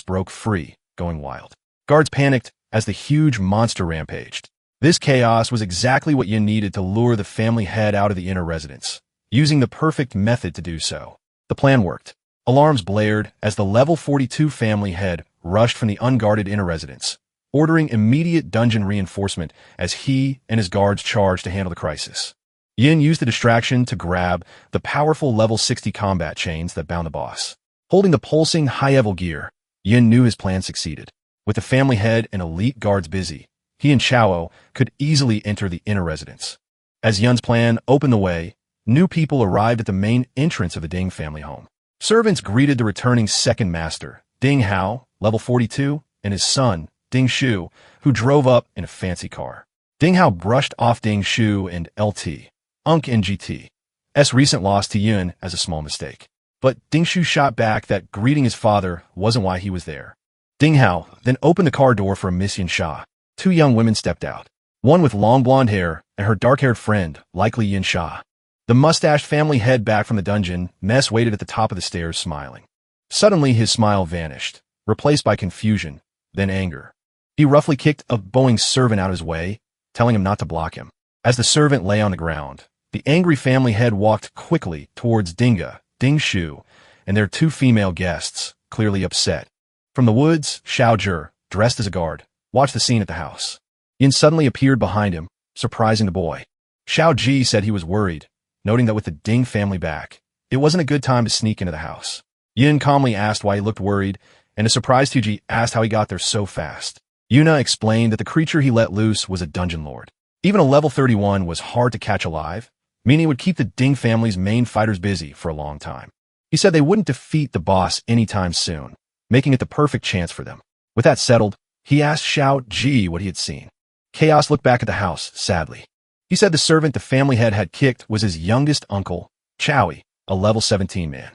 broke free, going wild. Guards panicked as the huge monster rampaged. This chaos was exactly what Yin needed to lure the family head out of the inner residence, using the perfect method to do so. The plan worked. Alarms blared as the level 42 family head rushed from the unguarded inner residence, ordering immediate dungeon reinforcement as he and his guards charged to handle the crisis. Yin used the distraction to grab the powerful level 60 combat chains that bound the boss. Holding the pulsing high-level gear, Yin knew his plan succeeded. With the family head and elite guards busy, he and Chao could easily enter the inner residence. As Yun's plan opened the way, new people arrived at the main entrance of the Ding family home. Servants greeted the returning second master, Ding Hao, level 42, and his son, Ding Shu, who drove up in a fancy car. Ding Hao brushed off Ding Shu and LT, Unk and GT's recent loss to Yun as a small mistake. But Ding Shu shot back that greeting his father wasn't why he was there. Ding Hao then opened the car door for Miss Yin Sha. Two young women stepped out, one with long blonde hair and her dark-haired friend, likely Yin Sha. The mustached family head back from the dungeon, Mess waited at the top of the stairs smiling. Suddenly his smile vanished, replaced by confusion, then anger. He roughly kicked a bowing servant out of his way, telling him not to block him. As the servant lay on the ground, the angry family head walked quickly towards Dinga, Ding Shu, and their two female guests, clearly upset. From the woods, Xiao Zhe, dressed as a guard, watched the scene at the house. Yin suddenly appeared behind him, surprising the boy. Xiao Ji said he was worried, noting that with the Ding family back, it wasn't a good time to sneak into the house. Yin calmly asked why he looked worried, and a surprised Tuji asked how he got there so fast. Yuna explained that the creature he let loose was a dungeon lord. Even a level 31 was hard to catch alive, meaning it would keep the Ding family's main fighters busy for a long time. He said they wouldn't defeat the boss anytime soon, making it the perfect chance for them. With that settled, he asked Xiao Ji what he had seen. Chaos looked back at the house, sadly. He said the servant the family head had kicked was his youngest uncle, Chowie, a level 17 man.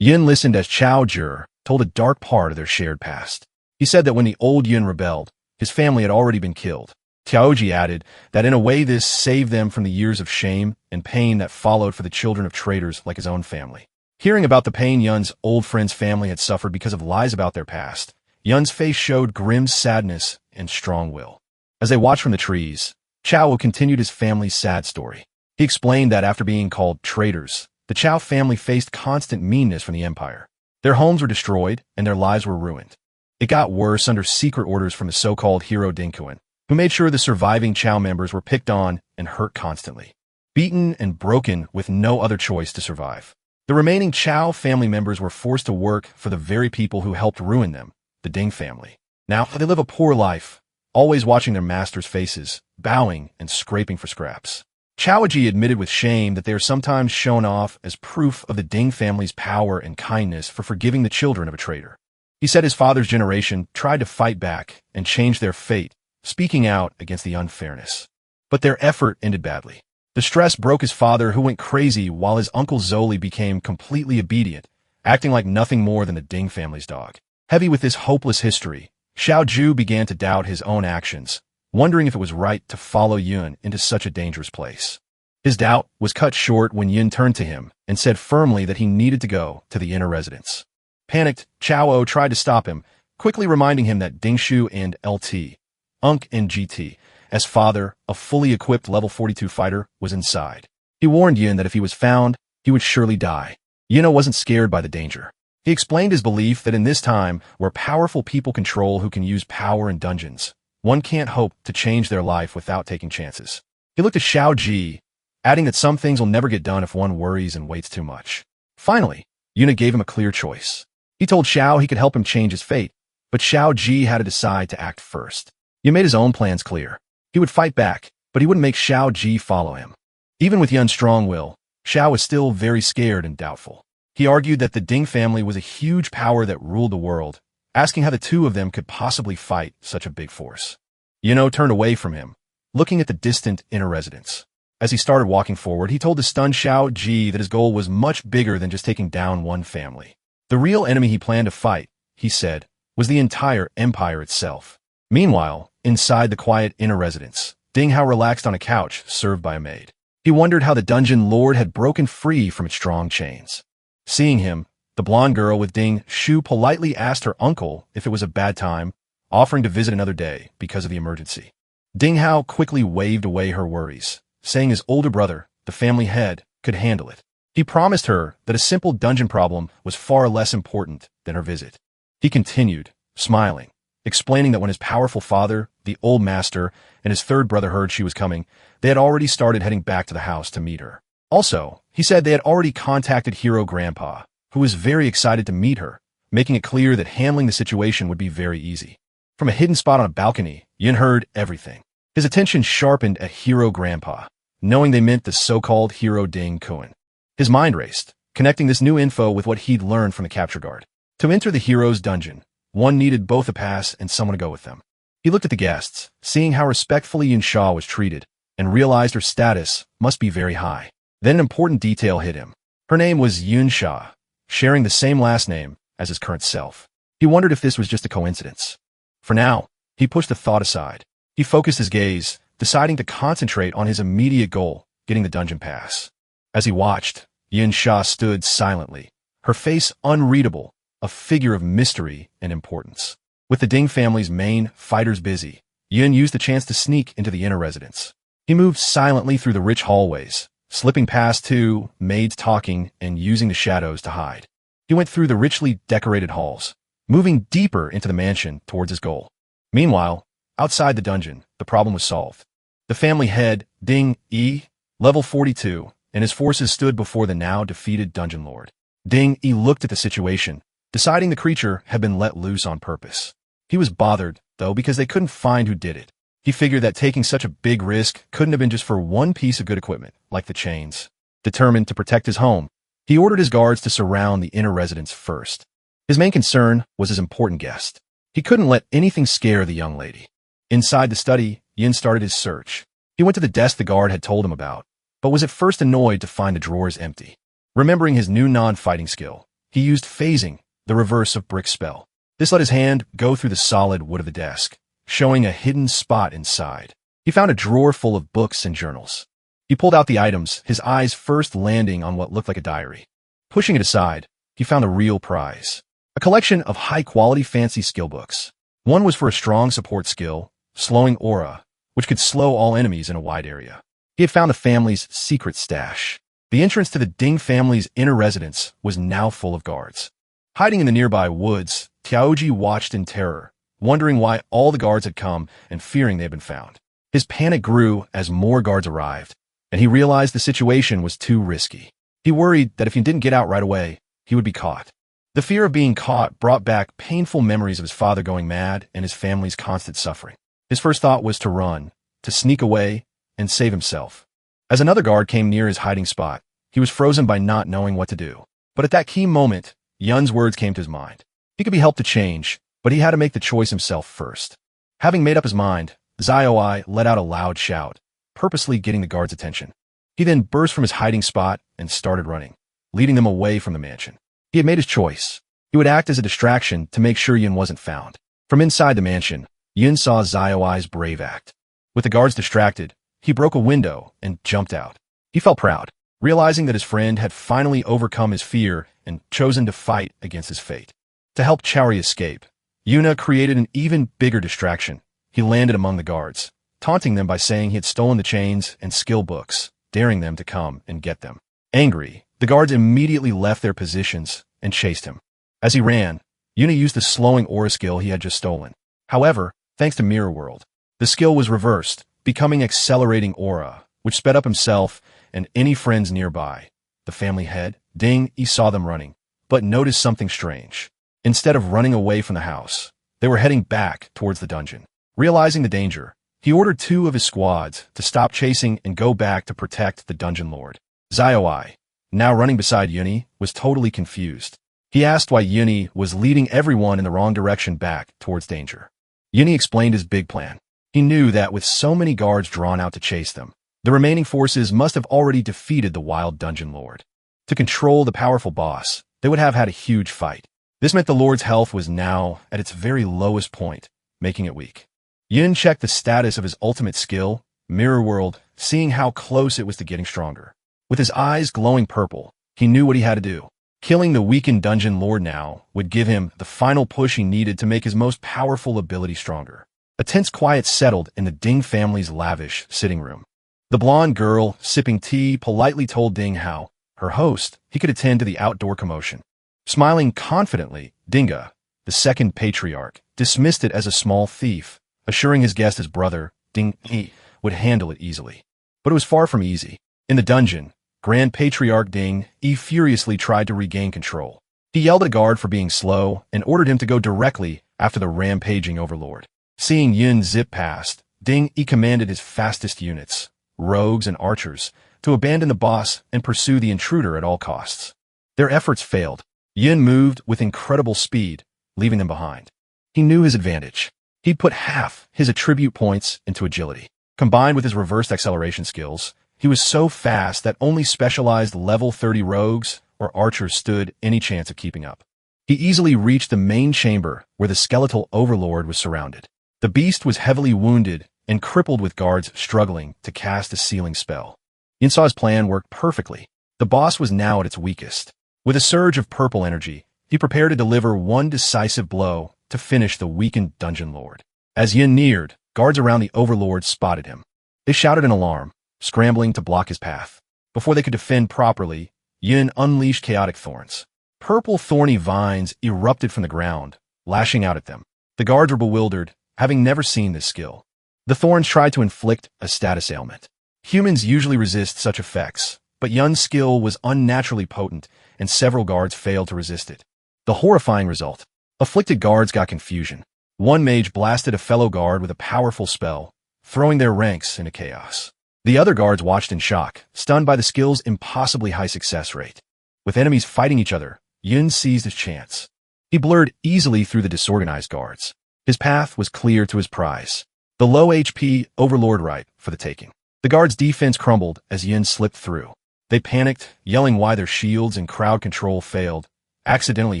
Yin listened as Chao Jur told a dark part of their shared past. He said that when the old Yin rebelled, his family had already been killed. Tiaoji added that in a way this saved them from the years of shame and pain that followed for the children of traitors like his own family. Hearing about the pain Yun's old friend's family had suffered because of lies about their past, Yun's face showed grim sadness and strong will. As they watched from the trees, Chao continued his family's sad story. He explained that after being called traitors, the Chao family faced constant meanness from the empire. Their homes were destroyed and their lives were ruined. It got worse under secret orders from the so-called hero Dinkuan, who made sure the surviving Chao members were picked on and hurt constantly, beaten and broken with no other choice to survive. The remaining Chao family members were forced to work for the very people who helped ruin them, the Ding family. Now they live a poor life, always watching their masters' faces, bowing and scraping for scraps. Chaoji admitted with shame that they are sometimes shown off as proof of the Ding family's power and kindness for forgiving the children of a traitor. He said his father's generation tried to fight back and change their fate, speaking out against the unfairness. But their effort ended badly. The stress broke his father, who went crazy, while his uncle Zoli became completely obedient, acting like nothing more than the Ding family's dog. Heavy with this hopeless history, Xiao Ju began to doubt his own actions, wondering if it was right to follow Yun into such a dangerous place. His doubt was cut short when Yun turned to him and said firmly that he needed to go to the inner residence. Panicked, Chao tried to stop him, quickly reminding him that Dingshu and LT, Unk and GT, as father, a fully equipped level 42 fighter, was inside. He warned Yun that if he was found, he would surely die. Yun wasn't scared by the danger. He explained his belief that in this time, where powerful people control who can use power in dungeons, one can't hope to change their life without taking chances. He looked at Xiao Ji, adding that some things will never get done if one worries and waits too much. Finally, Yuna gave him a clear choice. He told Xiao he could help him change his fate, but Xiao Ji had to decide to act first. He made his own plans clear. He would fight back, but he wouldn't make Xiao Ji follow him. Even with Yun's strong will, Xiao was still very scared and doubtful. He argued that the Ding family was a huge power that ruled the world, asking how the two of them could possibly fight such a big force. Yuno turned away from him, looking at the distant inner residence. As he started walking forward, he told the stunned Xiao Ji that his goal was much bigger than just taking down one family. The real enemy he planned to fight, he said, was the entire empire itself. Meanwhile, inside the quiet inner residence, Ding Hao relaxed on a couch served by a maid. He wondered how the dungeon lord had broken free from its strong chains. Seeing him, the blonde girl with Ding Shu politely asked her uncle if it was a bad time, offering to visit another day because of the emergency. Ding Hao quickly waved away her worries, saying his older brother, the family head, could handle it. He promised her that a simple dungeon problem was far less important than her visit. He continued, smiling, explaining that when his powerful father, the old master, and his third brother heard she was coming, they had already started heading back to the house to meet her. Also, he said they had already contacted Hero Grandpa, who was very excited to meet her, making it clear that handling the situation would be very easy. From a hidden spot on a balcony, Yin heard everything. His attention sharpened at Hero Grandpa, knowing they meant the so-called Hero Ding Kuan. His mind raced, connecting this new info with what he'd learned from the capture guard. To enter the hero's dungeon, one needed both a pass and someone to go with them. He looked at the guests, seeing how respectfully Yun Sha was treated, and realized her status must be very high. Then an important detail hit him. Her name was Yun Sha, sharing the same last name as his current self. He wondered if this was just a coincidence. For now, he pushed the thought aside. He focused his gaze, deciding to concentrate on his immediate goal, getting the dungeon pass. As he watched, Yun Sha stood silently, her face unreadable, a figure of mystery and importance. With the Ding family's main fighters busy, Yun used the chance to sneak into the inner residence. He moved silently through the rich hallways, slipping past two maids talking and using the shadows to hide. He went through the richly decorated halls, moving deeper into the mansion towards his goal. Meanwhile, outside the dungeon, the problem was solved. The family head, Ding Yi, level 42, and his forces stood before the now defeated dungeon lord. Ding Yi looked at the situation, deciding the creature had been let loose on purpose. He was bothered, though, because they couldn't find who did it. He figured that taking such a big risk couldn't have been just for one piece of good equipment, like the chains. Determined to protect his home, he ordered his guards to surround the inner residence first. His main concern was his important guest. He couldn't let anything scare the young lady. Inside the study, Yin started his search. He went to the desk the guard had told him about, but was at first annoyed to find the drawers empty. Remembering his new non-fighting skill, he used phasing, the reverse of brick spell. This let his hand go through the solid wood of the desk, showing a hidden spot inside. He found a drawer full of books and journals. He pulled out the items, his eyes first landing on what looked like a diary. Pushing it aside, he found a real prize. A collection of high-quality fancy skill books. One was for a strong support skill, slowing aura, which could slow all enemies in a wide area. He had found the family's secret stash. The entrance to the Ding family's inner residence was now full of guards. Hiding in the nearby woods, Tiaoji watched in terror, wondering why all the guards had come and fearing they had been found. His panic grew as more guards arrived, and he realized the situation was too risky. He worried that if he didn't get out right away, he would be caught. The fear of being caught brought back painful memories of his father going mad and his family's constant suffering. His first thought was to run, to sneak away, and save himself. As another guard came near his hiding spot, he was frozen by not knowing what to do. But at that key moment, Yun's words came to his mind. He could be helped to change, but he had to make the choice himself first. Having made up his mind, Xiaoi let out a loud shout, purposely getting the guards' attention. He then burst from his hiding spot and started running, leading them away from the mansion. He had made his choice. He would act as a distraction to make sure Yun wasn't found. From inside the mansion, Yun saw Xiaoi's brave act. With the guards distracted, he broke a window and jumped out. He felt proud, realizing that his friend had finally overcome his fear and chosen to fight against his fate. To help Chaori escape, Yuna created an even bigger distraction. He landed among the guards, taunting them by saying he had stolen the chains and skill books, daring them to come and get them. Angry, the guards immediately left their positions and chased him. As he ran, Yuna used the slowing aura skill he had just stolen. However, thanks to Mirror World, the skill was reversed, becoming accelerating aura, which sped up himself and any friends nearby. The family head, Ding, he saw them running, but noticed something strange. Instead of running away from the house, they were heading back towards the dungeon. Realizing the danger, he ordered 2 of his squads to stop chasing and go back to protect the dungeon lord. Xiaoi, now running beside Yuni, was totally confused. He asked why Yuni was leading everyone in the wrong direction back towards danger. Yuni explained his big plan. He knew that with so many guards drawn out to chase them, the remaining forces must have already defeated the wild dungeon lord. To control the powerful boss, they would have had a huge fight. This meant the lord's health was now at its very lowest point, making it weak. Yin checked the status of his ultimate skill, Mirror World, seeing how close it was to getting stronger. With his eyes glowing purple, he knew what he had to do. Killing the weakened dungeon lord now would give him the final push he needed to make his most powerful ability stronger. A tense quiet settled in the Ding family's lavish sitting room. The blonde girl, sipping tea, politely told Ding how, her host, he could attend to the outdoor commotion. Smiling confidently, Dinga, the second patriarch, dismissed it as a small thief, assuring his guest his brother, Ding Yi, would handle it easily. But it was far from easy. In the dungeon, Grand Patriarch Ding Yi furiously tried to regain control. He yelled at a guard for being slow and ordered him to go directly after the rampaging overlord. Seeing Yun zip past, Ding Yi commanded his fastest units, rogues and archers, to abandon the boss and pursue the intruder at all costs. Their efforts failed. Yun moved with incredible speed, leaving them behind. He knew his advantage. He'd put half his attribute points into agility. Combined with his reversed acceleration skills, he was so fast that only specialized level 30 rogues or archers stood any chance of keeping up. He easily reached the main chamber where the skeletal overlord was surrounded. The beast was heavily wounded and crippled with guards struggling to cast a sealing spell. Yin saw his plan work perfectly. The boss was now at its weakest. With a surge of purple energy, he prepared to deliver one decisive blow to finish the weakened dungeon lord. As Yin neared, guards around the overlord spotted him. They shouted in alarm, scrambling to block his path. Before they could defend properly, Yin unleashed chaotic thorns. Purple thorny vines erupted from the ground, lashing out at them. The guards were bewildered, having never seen this skill. The thorns tried to inflict a status ailment. Humans usually resist such effects, but Yun's skill was unnaturally potent, and several guards failed to resist it. The horrifying result. Afflicted guards got confusion. One mage blasted a fellow guard with a powerful spell, throwing their ranks into chaos. The other guards watched in shock, stunned by the skill's impossibly high success rate. With enemies fighting each other, Yun seized his chance. He blurred easily through the disorganized guards. His path was clear to his prize. The low HP Overlord right for the taking. The guards' defense crumbled as Yun slipped through. They panicked, yelling why their shields and crowd control failed, accidentally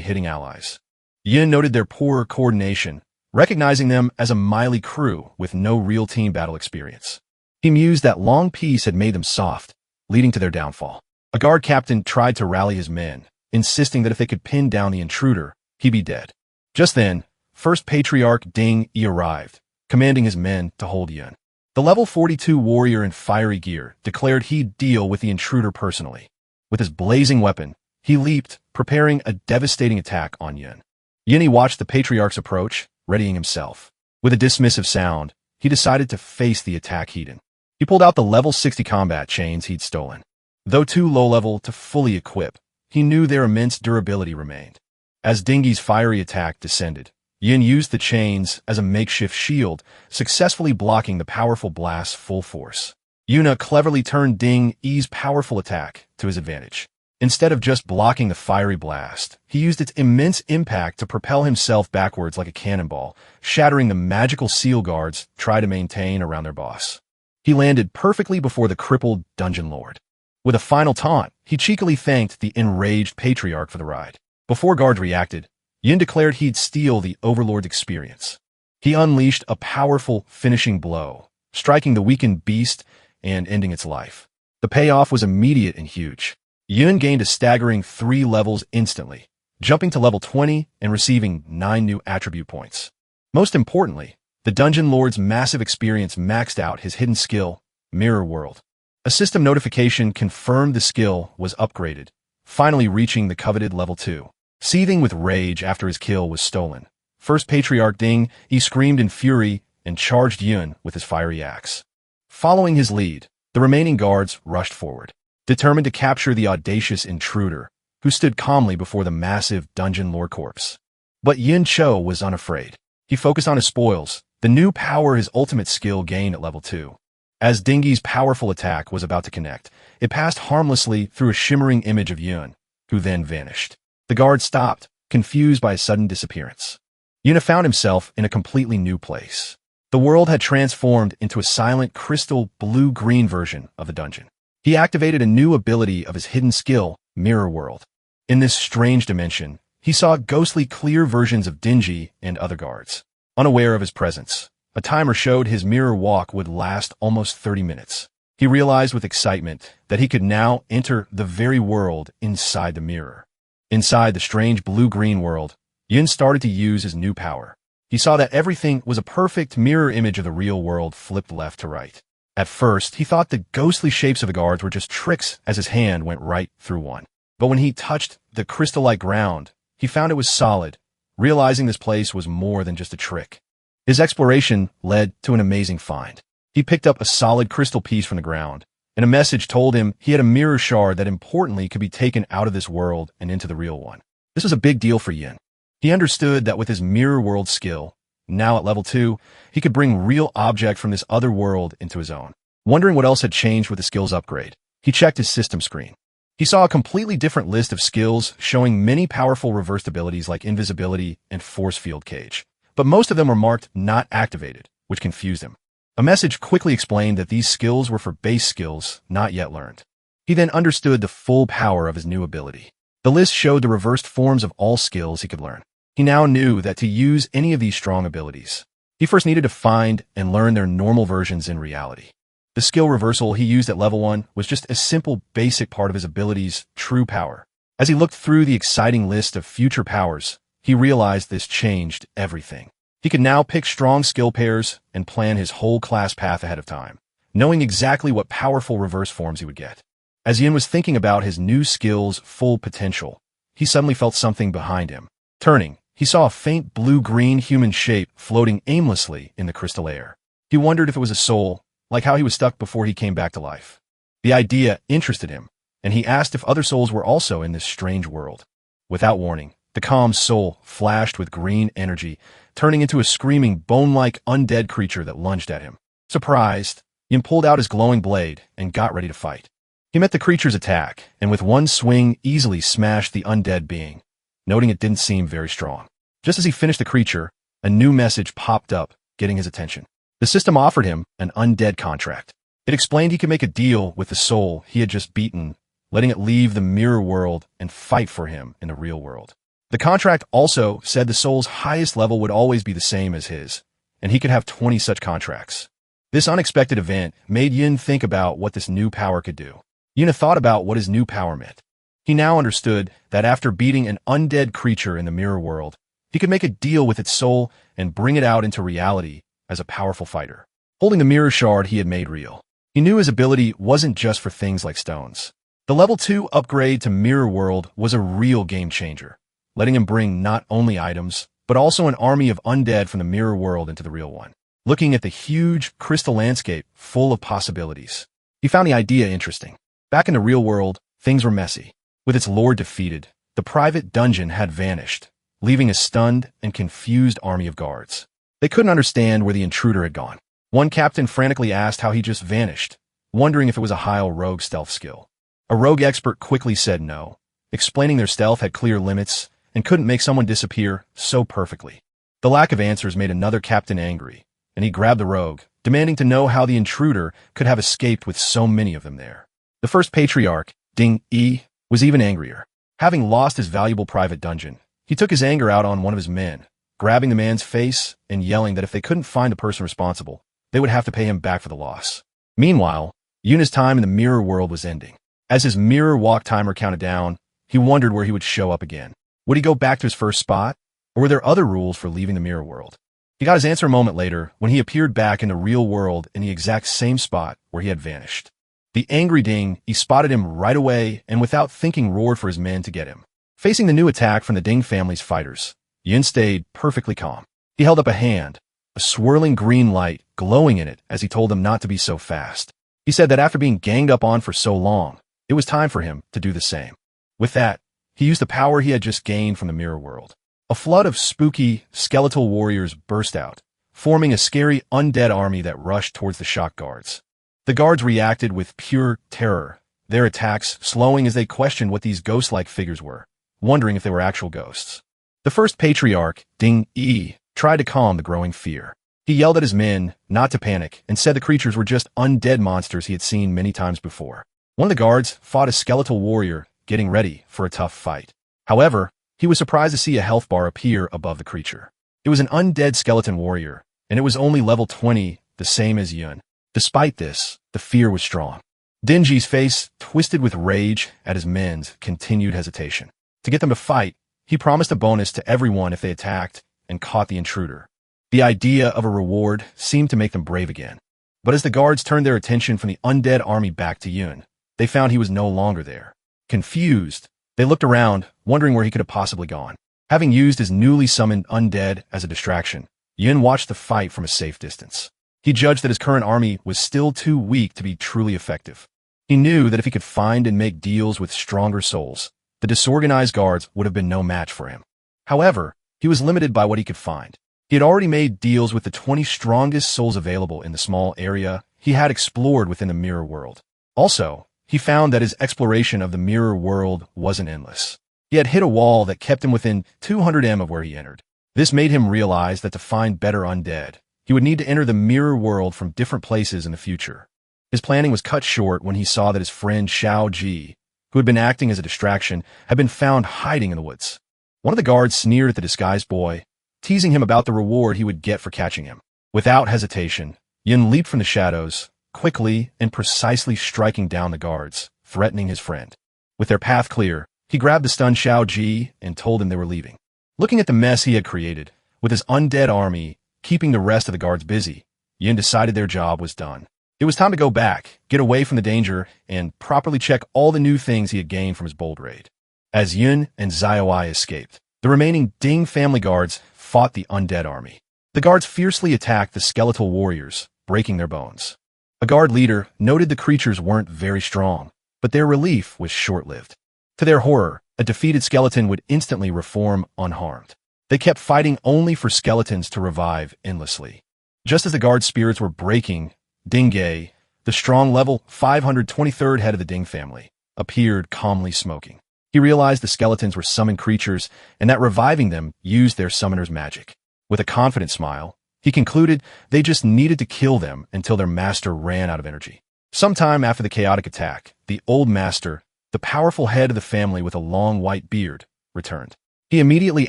hitting allies. Yun noted their poor coordination, recognizing them as a Miley crew with no real team battle experience. He mused that long peace had made them soft, leading to their downfall. A guard captain tried to rally his men, insisting that if they could pin down the intruder, he'd be dead. Just then, First Patriarch Ding Yi arrived, commanding his men to hold Yun. The level 42 warrior in fiery gear declared he'd deal with the intruder personally. With his blazing weapon, he leaped, preparing a devastating attack on Yun. Yun watched the Patriarch's approach, readying himself. With a dismissive sound, he decided to face the attack heat-in. He pulled out the level 60 combat chains he'd stolen. Though too low-level to fully equip, he knew their immense durability remained. As Dingy's fiery attack descended, Yun used the chains as a makeshift shield, successfully blocking the powerful blast's full force. Yuna cleverly turned Ding Yi's powerful attack to his advantage. Instead of just blocking the fiery blast, he used its immense impact to propel himself backwards like a cannonball, shattering the magical seal guards try to maintain around their boss. He landed perfectly before the crippled dungeon lord. With a final taunt, he cheekily thanked the enraged Patriarch for the ride. Before guards reacted, Yun declared he'd steal the Overlord's experience. He unleashed a powerful finishing blow, striking the weakened beast and ending its life. The payoff was immediate and huge. Yun gained a staggering 3 levels instantly, jumping to level 20 and receiving 9 new attribute points. Most importantly, the Dungeon Lord's massive experience maxed out his hidden skill, Mirror World. A system notification confirmed the skill was upgraded, finally reaching the coveted level 2. Seething with rage after his kill was stolen, First Patriarch Ding Yi screamed in fury and charged Yun with his fiery axe. Following his lead, the remaining guards rushed forward, determined to capture the audacious intruder, who stood calmly before the massive Dungeon Lord corpse. But Yin Cho was unafraid. He focused on his spoils, the new power his ultimate skill gained at level 2. As Dingy's powerful attack was about to connect, it passed harmlessly through a shimmering image of Yun, who then vanished. The guard stopped, confused by his sudden disappearance. Yuna found himself in a completely new place. The world had transformed into a silent crystal blue-green version of the dungeon. He activated a new ability of his hidden skill, Mirror World. In this strange dimension, he saw ghostly clear versions of Dingy and other guards. Unaware of his presence, a timer showed his mirror walk would last almost 30 minutes. He realized with excitement that he could now enter the very world inside the mirror. Inside the strange blue-green world, Yun started to use his new power. He saw that everything was a perfect mirror image of the real world flipped left to right. At first, he thought the ghostly shapes of the guards were just tricks as his hand went right through one. But when he touched the crystal-like ground, he found it was solid, realizing this place was more than just a trick. His exploration led to an amazing find. He picked up a solid crystal piece from the ground, and a message told him he had a mirror shard that importantly could be taken out of this world and into the real one. This was a big deal for Yin. He understood that with his mirror world skill, now at level 2, he could bring real object from this other world into his own. Wondering what else had changed with the skills upgrade, he checked his system screen. He saw a completely different list of skills showing many powerful reversed abilities like invisibility and force field cage, but most of them were marked not activated, which confused him. A message quickly explained that these skills were for base skills not yet learned. He then understood the full power of his new ability. The list showed the reversed forms of all skills he could learn. He now knew that to use any of these strong abilities, he first needed to find and learn their normal versions in reality. The skill reversal he used at level 1 was just a simple basic part of his ability's true power. As he looked through the exciting list of future powers, he realized this changed everything. He could now pick strong skill pairs and plan his whole class path ahead of time, knowing exactly what powerful reverse forms he would get. As Yin was thinking about his new skill's full potential, he suddenly felt something behind him. Turning, he saw a faint blue-green human shape floating aimlessly in the crystal air. He wondered if it was a soul, like how he was stuck before he came back to life. The idea interested him, and he asked if other souls were also in this strange world. Without warning, the calm soul flashed with green energy, turning into a screaming, bone-like undead creature that lunged at him. Surprised, Yin pulled out his glowing blade and got ready to fight. He met the creature's attack, and with one swing easily smashed the undead being, noting it didn't seem very strong. Just as he finished the creature, a new message popped up, getting his attention. The system offered him an undead contract. It explained he could make a deal with the soul he had just beaten, letting it leave the mirror world and fight for him in the real world. The contract also said the soul's highest level would always be the same as his, and he could have 20 such contracts. This unexpected event made Yin think about what this new power could do. Yin thought about what his new power meant. He now understood that after beating an undead creature in the mirror world, he could make a deal with its soul and bring it out into reality as a powerful fighter. Holding the mirror shard he had made real, he knew his ability wasn't just for things like stones. The level 2 upgrade to Mirror World was a real game changer, letting him bring not only items, but also an army of undead from the mirror world into the real one. Looking at the huge crystal landscape full of possibilities, he found the idea interesting. Back in the real world, things were messy. With its lord defeated, the private dungeon had vanished, leaving a stunned and confused army of guards. They couldn't understand where the intruder had gone. One captain frantically asked how he just vanished, wondering if it was a high rogue stealth skill. A rogue expert quickly said no, explaining their stealth had clear limits and couldn't make someone disappear so perfectly. The lack of answers made another captain angry, and he grabbed the rogue, demanding to know how the intruder could have escaped with so many of them there. The first patriarch, Ding Yi, was even angrier. Having lost his valuable private dungeon, he took his anger out on one of his men, grabbing the man's face and yelling that if they couldn't find the person responsible, they would have to pay him back for the loss. Meanwhile, Yuna's time in the mirror world was ending. As his mirror walk timer counted down, he wondered where he would show up again. Would he go back to his first spot, or were there other rules for leaving the mirror world? He got his answer a moment later when he appeared back in the real world in the exact same spot where he had vanished. The angry Ding, he spotted him right away and without thinking roared for his men to get him. Facing the new attack from the Ding family's fighters, Yin stayed perfectly calm. He held up a hand, a swirling green light glowing in it as he told them not to be so fast. He said that after being ganged up on for so long, it was time for him to do the same. With that, he used the power he had just gained from the mirror world. A flood of spooky, skeletal warriors burst out, forming a scary undead army that rushed towards the shock guards. The guards reacted with pure terror, their attacks slowing as they questioned what these ghost-like figures were, wondering if they were actual ghosts. The first patriarch, Ding Yi, tried to calm the growing fear. He yelled at his men not to panic and said the creatures were just undead monsters he had seen many times before. One of the guards fought a skeletal warrior, getting ready for a tough fight. However, he was surprised to see a health bar appear above the creature. It was an undead skeleton warrior, and it was only level 20, the same as Yun. Despite this, the fear was strong. Dingy's face twisted with rage at his men's continued hesitation. To get them to fight, he promised a bonus to everyone if they attacked and caught the intruder. The idea of a reward seemed to make them brave again. But as the guards turned their attention from the undead army back to Yun, they found he was no longer there. Confused, they looked around, wondering where he could have possibly gone. Having used his newly summoned undead as a distraction, Yun watched the fight from a safe distance. He judged that his current army was still too weak to be truly effective. He knew that if he could find and make deals with stronger souls, the disorganized guards would have been no match for him. However, he was limited by what he could find. He had already made deals with the 20 strongest souls available in the small area he had explored within the mirror world. Also, he found that his exploration of the mirror world wasn't endless. He had hit a wall that kept him within 200 m of where he entered. This made him realize that to find better undead, he would need to enter the mirror world from different places in the future. His planning was cut short when he saw that his friend Xiao Ji, who had been acting as a distraction, had been found hiding in the woods. One of the guards sneered at the disguised boy, teasing him about the reward he would get for catching him. Without hesitation, Yin leaped from the shadows, quickly and precisely striking down the guards, threatening his friend. With their path clear, he grabbed the stunned Xiao Ji and told him they were leaving. Looking at the mess he had created, with his undead army keeping the rest of the guards busy, Yin decided their job was done. It was time to go back, get away from the danger, and properly check all the new things he had gained from his bold raid. As Yun and Xiaowai escaped, the remaining Ding family guards fought the undead army. The guards fiercely attacked the skeletal warriors, breaking their bones. A guard leader noted the creatures weren't very strong, but their relief was short-lived. To their horror, a defeated skeleton would instantly reform unharmed. They kept fighting only for skeletons to revive endlessly. Just as the guard's spirits were breaking, Dingay, the strong level 523rd head of the Ding family, appeared calmly smoking. He realized the skeletons were summoned creatures and that reviving them used their summoner's magic. With a confident smile, he concluded they just needed to kill them until their master ran out of energy. Sometime after the chaotic attack, the old master, the powerful head of the family with a long white beard, returned. He immediately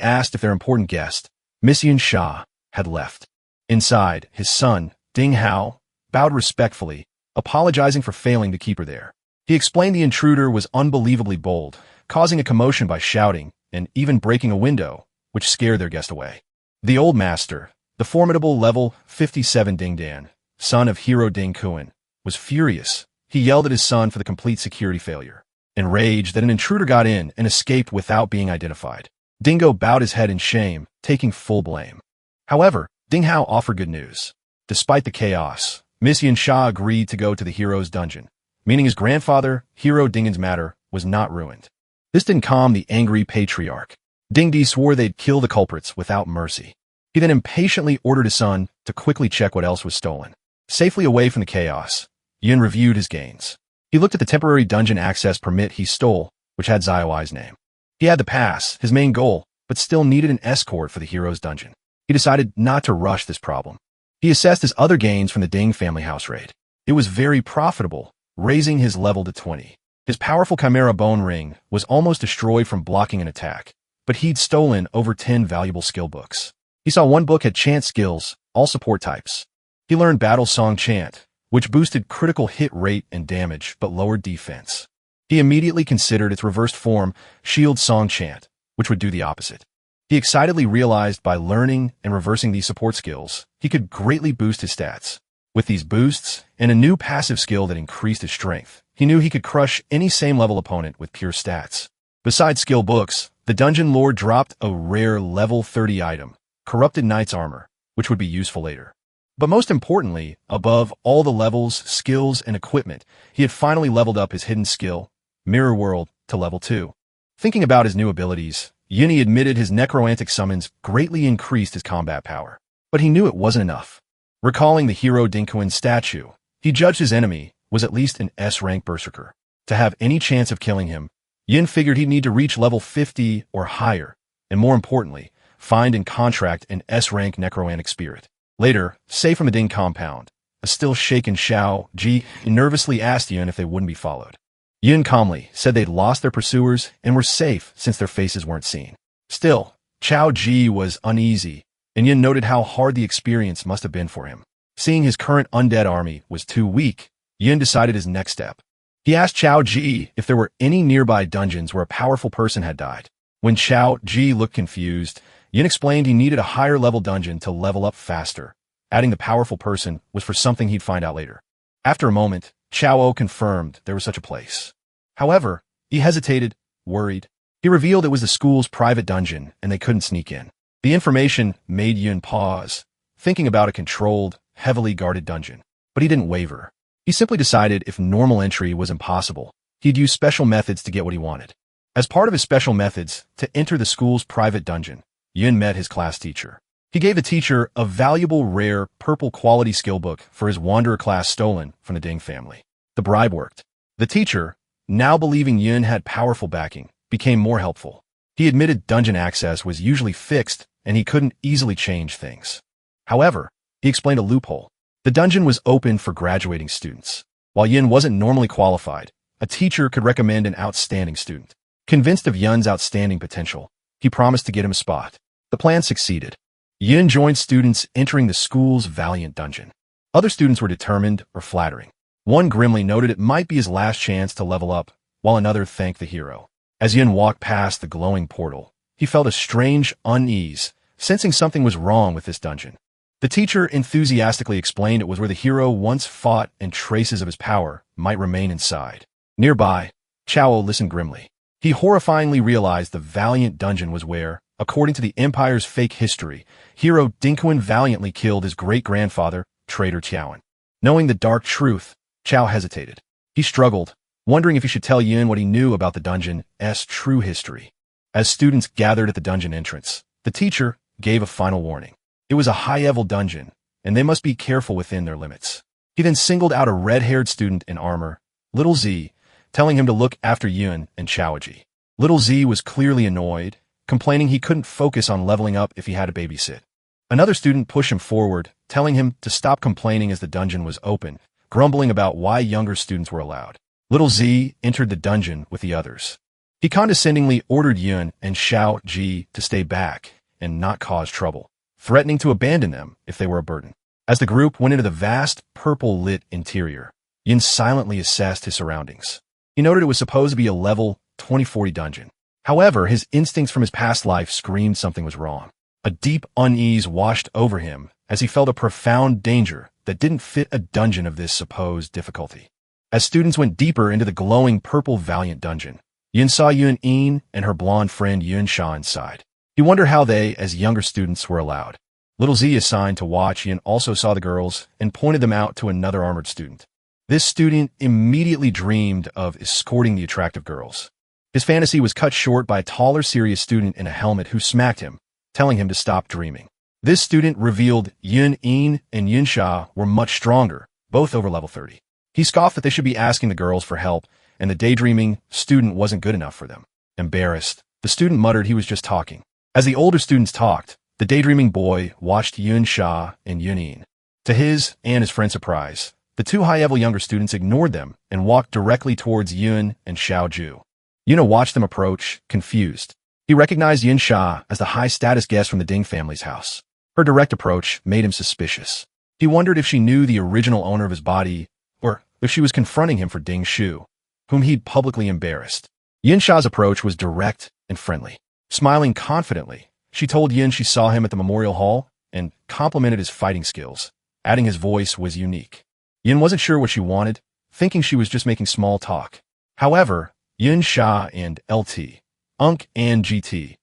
asked if their important guest, Miss Yun Sha, had left. Inside, his son, Ding Hao, bowed respectfully, apologizing for failing to keep her there. He explained the intruder was unbelievably bold, causing a commotion by shouting and even breaking a window, which scared their guest away. The old master, the formidable level 57 Ding Dan, son of hero Ding Kuan, was furious. He yelled at his son for the complete security failure, enraged that an intruder got in and escaped without being identified. Dingo bowed his head in shame, taking full blame. However, Ding Hao offered good news. Despite the chaos, Miss Yin Sha agreed to go to the hero's dungeon, meaning his grandfather, Hero Dingan's matter, was not ruined. This didn't calm the angry patriarch. Ding Di swore they'd kill the culprits without mercy. He then impatiently ordered his son to quickly check what else was stolen. Safely away from the chaos, Yin reviewed his gains. He looked at the temporary dungeon access permit he stole, which had Zaiwai's name. He had the pass, his main goal, but still needed an escort for the hero's dungeon. He decided not to rush this problem. He assessed his other gains from the Ding family house raid. It was very profitable, raising his level to 20. His powerful Chimera Bone Ring was almost destroyed from blocking an attack, but he'd stolen over 10 valuable skill books. He saw one book had chant skills, all support types. He learned Battle Song Chant, which boosted critical hit rate and damage but lowered defense. He immediately considered its reversed form, Shield Song Chant, which would do the opposite. He excitedly realized by learning and reversing these support skills, he could greatly boost his stats. With these boosts, and a new passive skill that increased his strength, he knew he could crush any same-level opponent with pure stats. Besides skill books, the Dungeon Lord dropped a rare level 30 item, Corrupted Knight's Armor, which would be useful later. But most importantly, above all the levels, skills, and equipment, he had finally leveled up his hidden skill, Mirror World, to level 2. Thinking about his new abilities, Yuni admitted his necromantic summons greatly increased his combat power. But he knew it wasn't enough. Recalling the hero Dinkuin's statue, he judged his enemy was at least an S-rank berserker. To have any chance of killing him, Yin figured he'd need to reach level 50 or higher, and more importantly, find and contract an S-rank necromantic spirit. Later, safe from the Ding compound, a still shaken Xiao Ji nervously asked Yin if they wouldn't be followed. Yin calmly said they'd lost their pursuers and were safe since their faces weren't seen. Still, Xiao Ji was uneasy, and Yin noted how hard the experience must have been for him. Seeing his current undead army was too weak, Yin decided his next step. He asked Xiao Ji if there were any nearby dungeons where a powerful person had died. When Xiao Ji looked confused, Yin explained he needed a higher level dungeon to level up faster, adding the powerful person was for something he'd find out later. After a moment, Xiao confirmed there was such a place. However, he hesitated, worried. He revealed it was the school's private dungeon and they couldn't sneak in. The information made Yun pause, thinking about a controlled, heavily guarded dungeon. But he didn't waver. He simply decided if normal entry was impossible, he'd use special methods to get what he wanted. As part of his special methods to enter the school's private dungeon, Yun met his class teacher. He gave the teacher a valuable, rare, purple quality skill book for his Wanderer class stolen from the Ding family. The bribe worked. The teacher, now believing Yun had powerful backing, became more helpful. He admitted dungeon access was usually fixed and he couldn't easily change things. However, he explained a loophole. The dungeon was open for graduating students. While Yin wasn't normally qualified, a teacher could recommend an outstanding student. Convinced of Yun's outstanding potential, he promised to get him a spot. The plan succeeded. Yin joined students entering the school's valiant dungeon. Other students were determined or flattering. One grimly noted it might be his last chance to level up, while another thanked the hero. As Yin walked past the glowing portal, he felt a strange unease, sensing something was wrong with this dungeon. The teacher enthusiastically explained it was where the hero once fought and traces of his power might remain inside. Nearby, Chao listened grimly. He horrifyingly realized the valiant dungeon was where, according to the Empire's fake history, hero Dinkuan valiantly killed his great-grandfather, Traitor Qiaoan. Knowing the dark truth, Chao hesitated. He struggled, wondering if he should tell Yun what he knew about the dungeon's true history. As students gathered at the dungeon entrance, the teacher gave a final warning. It was a high-level dungeon, and they must be careful within their limits. He then singled out a red-haired student in armor, Little Z, telling him to look after Yun and Chaoji. Little Z was clearly annoyed, complaining he couldn't focus on leveling up if he had to babysit. Another student pushed him forward, telling him to stop complaining as the dungeon was open, grumbling about why younger students were allowed. Little Z entered the dungeon with the others. He condescendingly ordered Yun and Xiao Ji to stay back and not cause trouble, threatening to abandon them if they were a burden. As the group went into the vast, purple-lit interior, Yun silently assessed his surroundings. He noted it was supposed to be a level 2040 dungeon. However, his instincts from his past life screamed something was wrong. A deep unease washed over him as he felt a profound danger that didn't fit a dungeon of this supposed difficulty. As students went deeper into the glowing purple Valiant dungeon, Yun saw Yun-In and her blonde friend Yun-Sha inside. He wondered how they, as younger students, were allowed. Little Z, assigned to watch, Yun also saw the girls and pointed them out to another armored student. This student immediately dreamed of escorting the attractive girls. His fantasy was cut short by a taller, serious student in a helmet who smacked him, telling him to stop dreaming. This student revealed Yun-In and Yun-Sha were much stronger, both over level 30. He scoffed that they should be asking the girls for help, and the daydreaming student wasn't good enough for them. Embarrassed, the student muttered he was just talking. As the older students talked, the daydreaming boy watched Yun-Sha and Yun-In. To his and his friend's surprise, the two high-level younger students ignored them and walked directly towards Yun and Xiaoju. Yuna watched them approach, confused. He recognized Yun-Sha as the high-status guest from the Ding family's house. Her direct approach made him suspicious. He wondered if she knew the original owner of his body, or if she was confronting him for Ding Shu, whom he'd publicly embarrassed. Yun-Sha's approach was direct and friendly. Smiling confidently, she told Yun she saw him at the memorial hall and complimented his fighting skills, adding his voice was unique. Yun wasn't sure what she wanted, thinking she was just making small talk. However, Yun-Sha and LT, Unk and GT's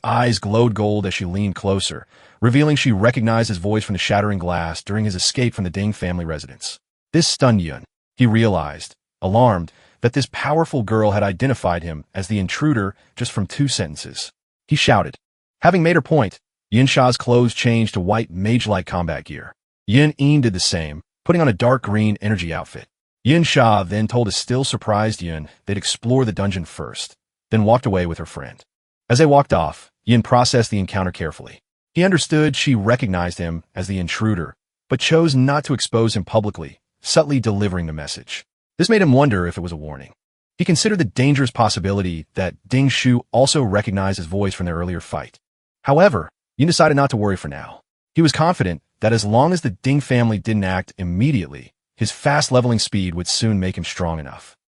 eyes glowed gold as she leaned closer, revealing she recognized his voice from the shattering glass during his escape from the Ding family residence. This stunned Yun. He realized, alarmed, that this powerful girl had identified him as the intruder just from 2 sentences. He shouted. Having made her point, Yun-Sha's clothes changed to white mage-like combat gear. Yun-In did the same, putting on a dark green energy outfit. Yun-Sha then told a still surprised Yun they'd explore the dungeon first, then walked away with her friend. As they walked off, Yun processed the encounter carefully. He understood she recognized him as the intruder, but chose not to expose him publicly, subtly delivering the message. This made him wonder if it was a warning. He considered the dangerous possibility that Ding Shu also recognized his voice from their earlier fight. However, Yun decided not to worry for now. He was confident that as long as the Ding family didn't act immediately, his fast leveling speed would soon make him strong enough.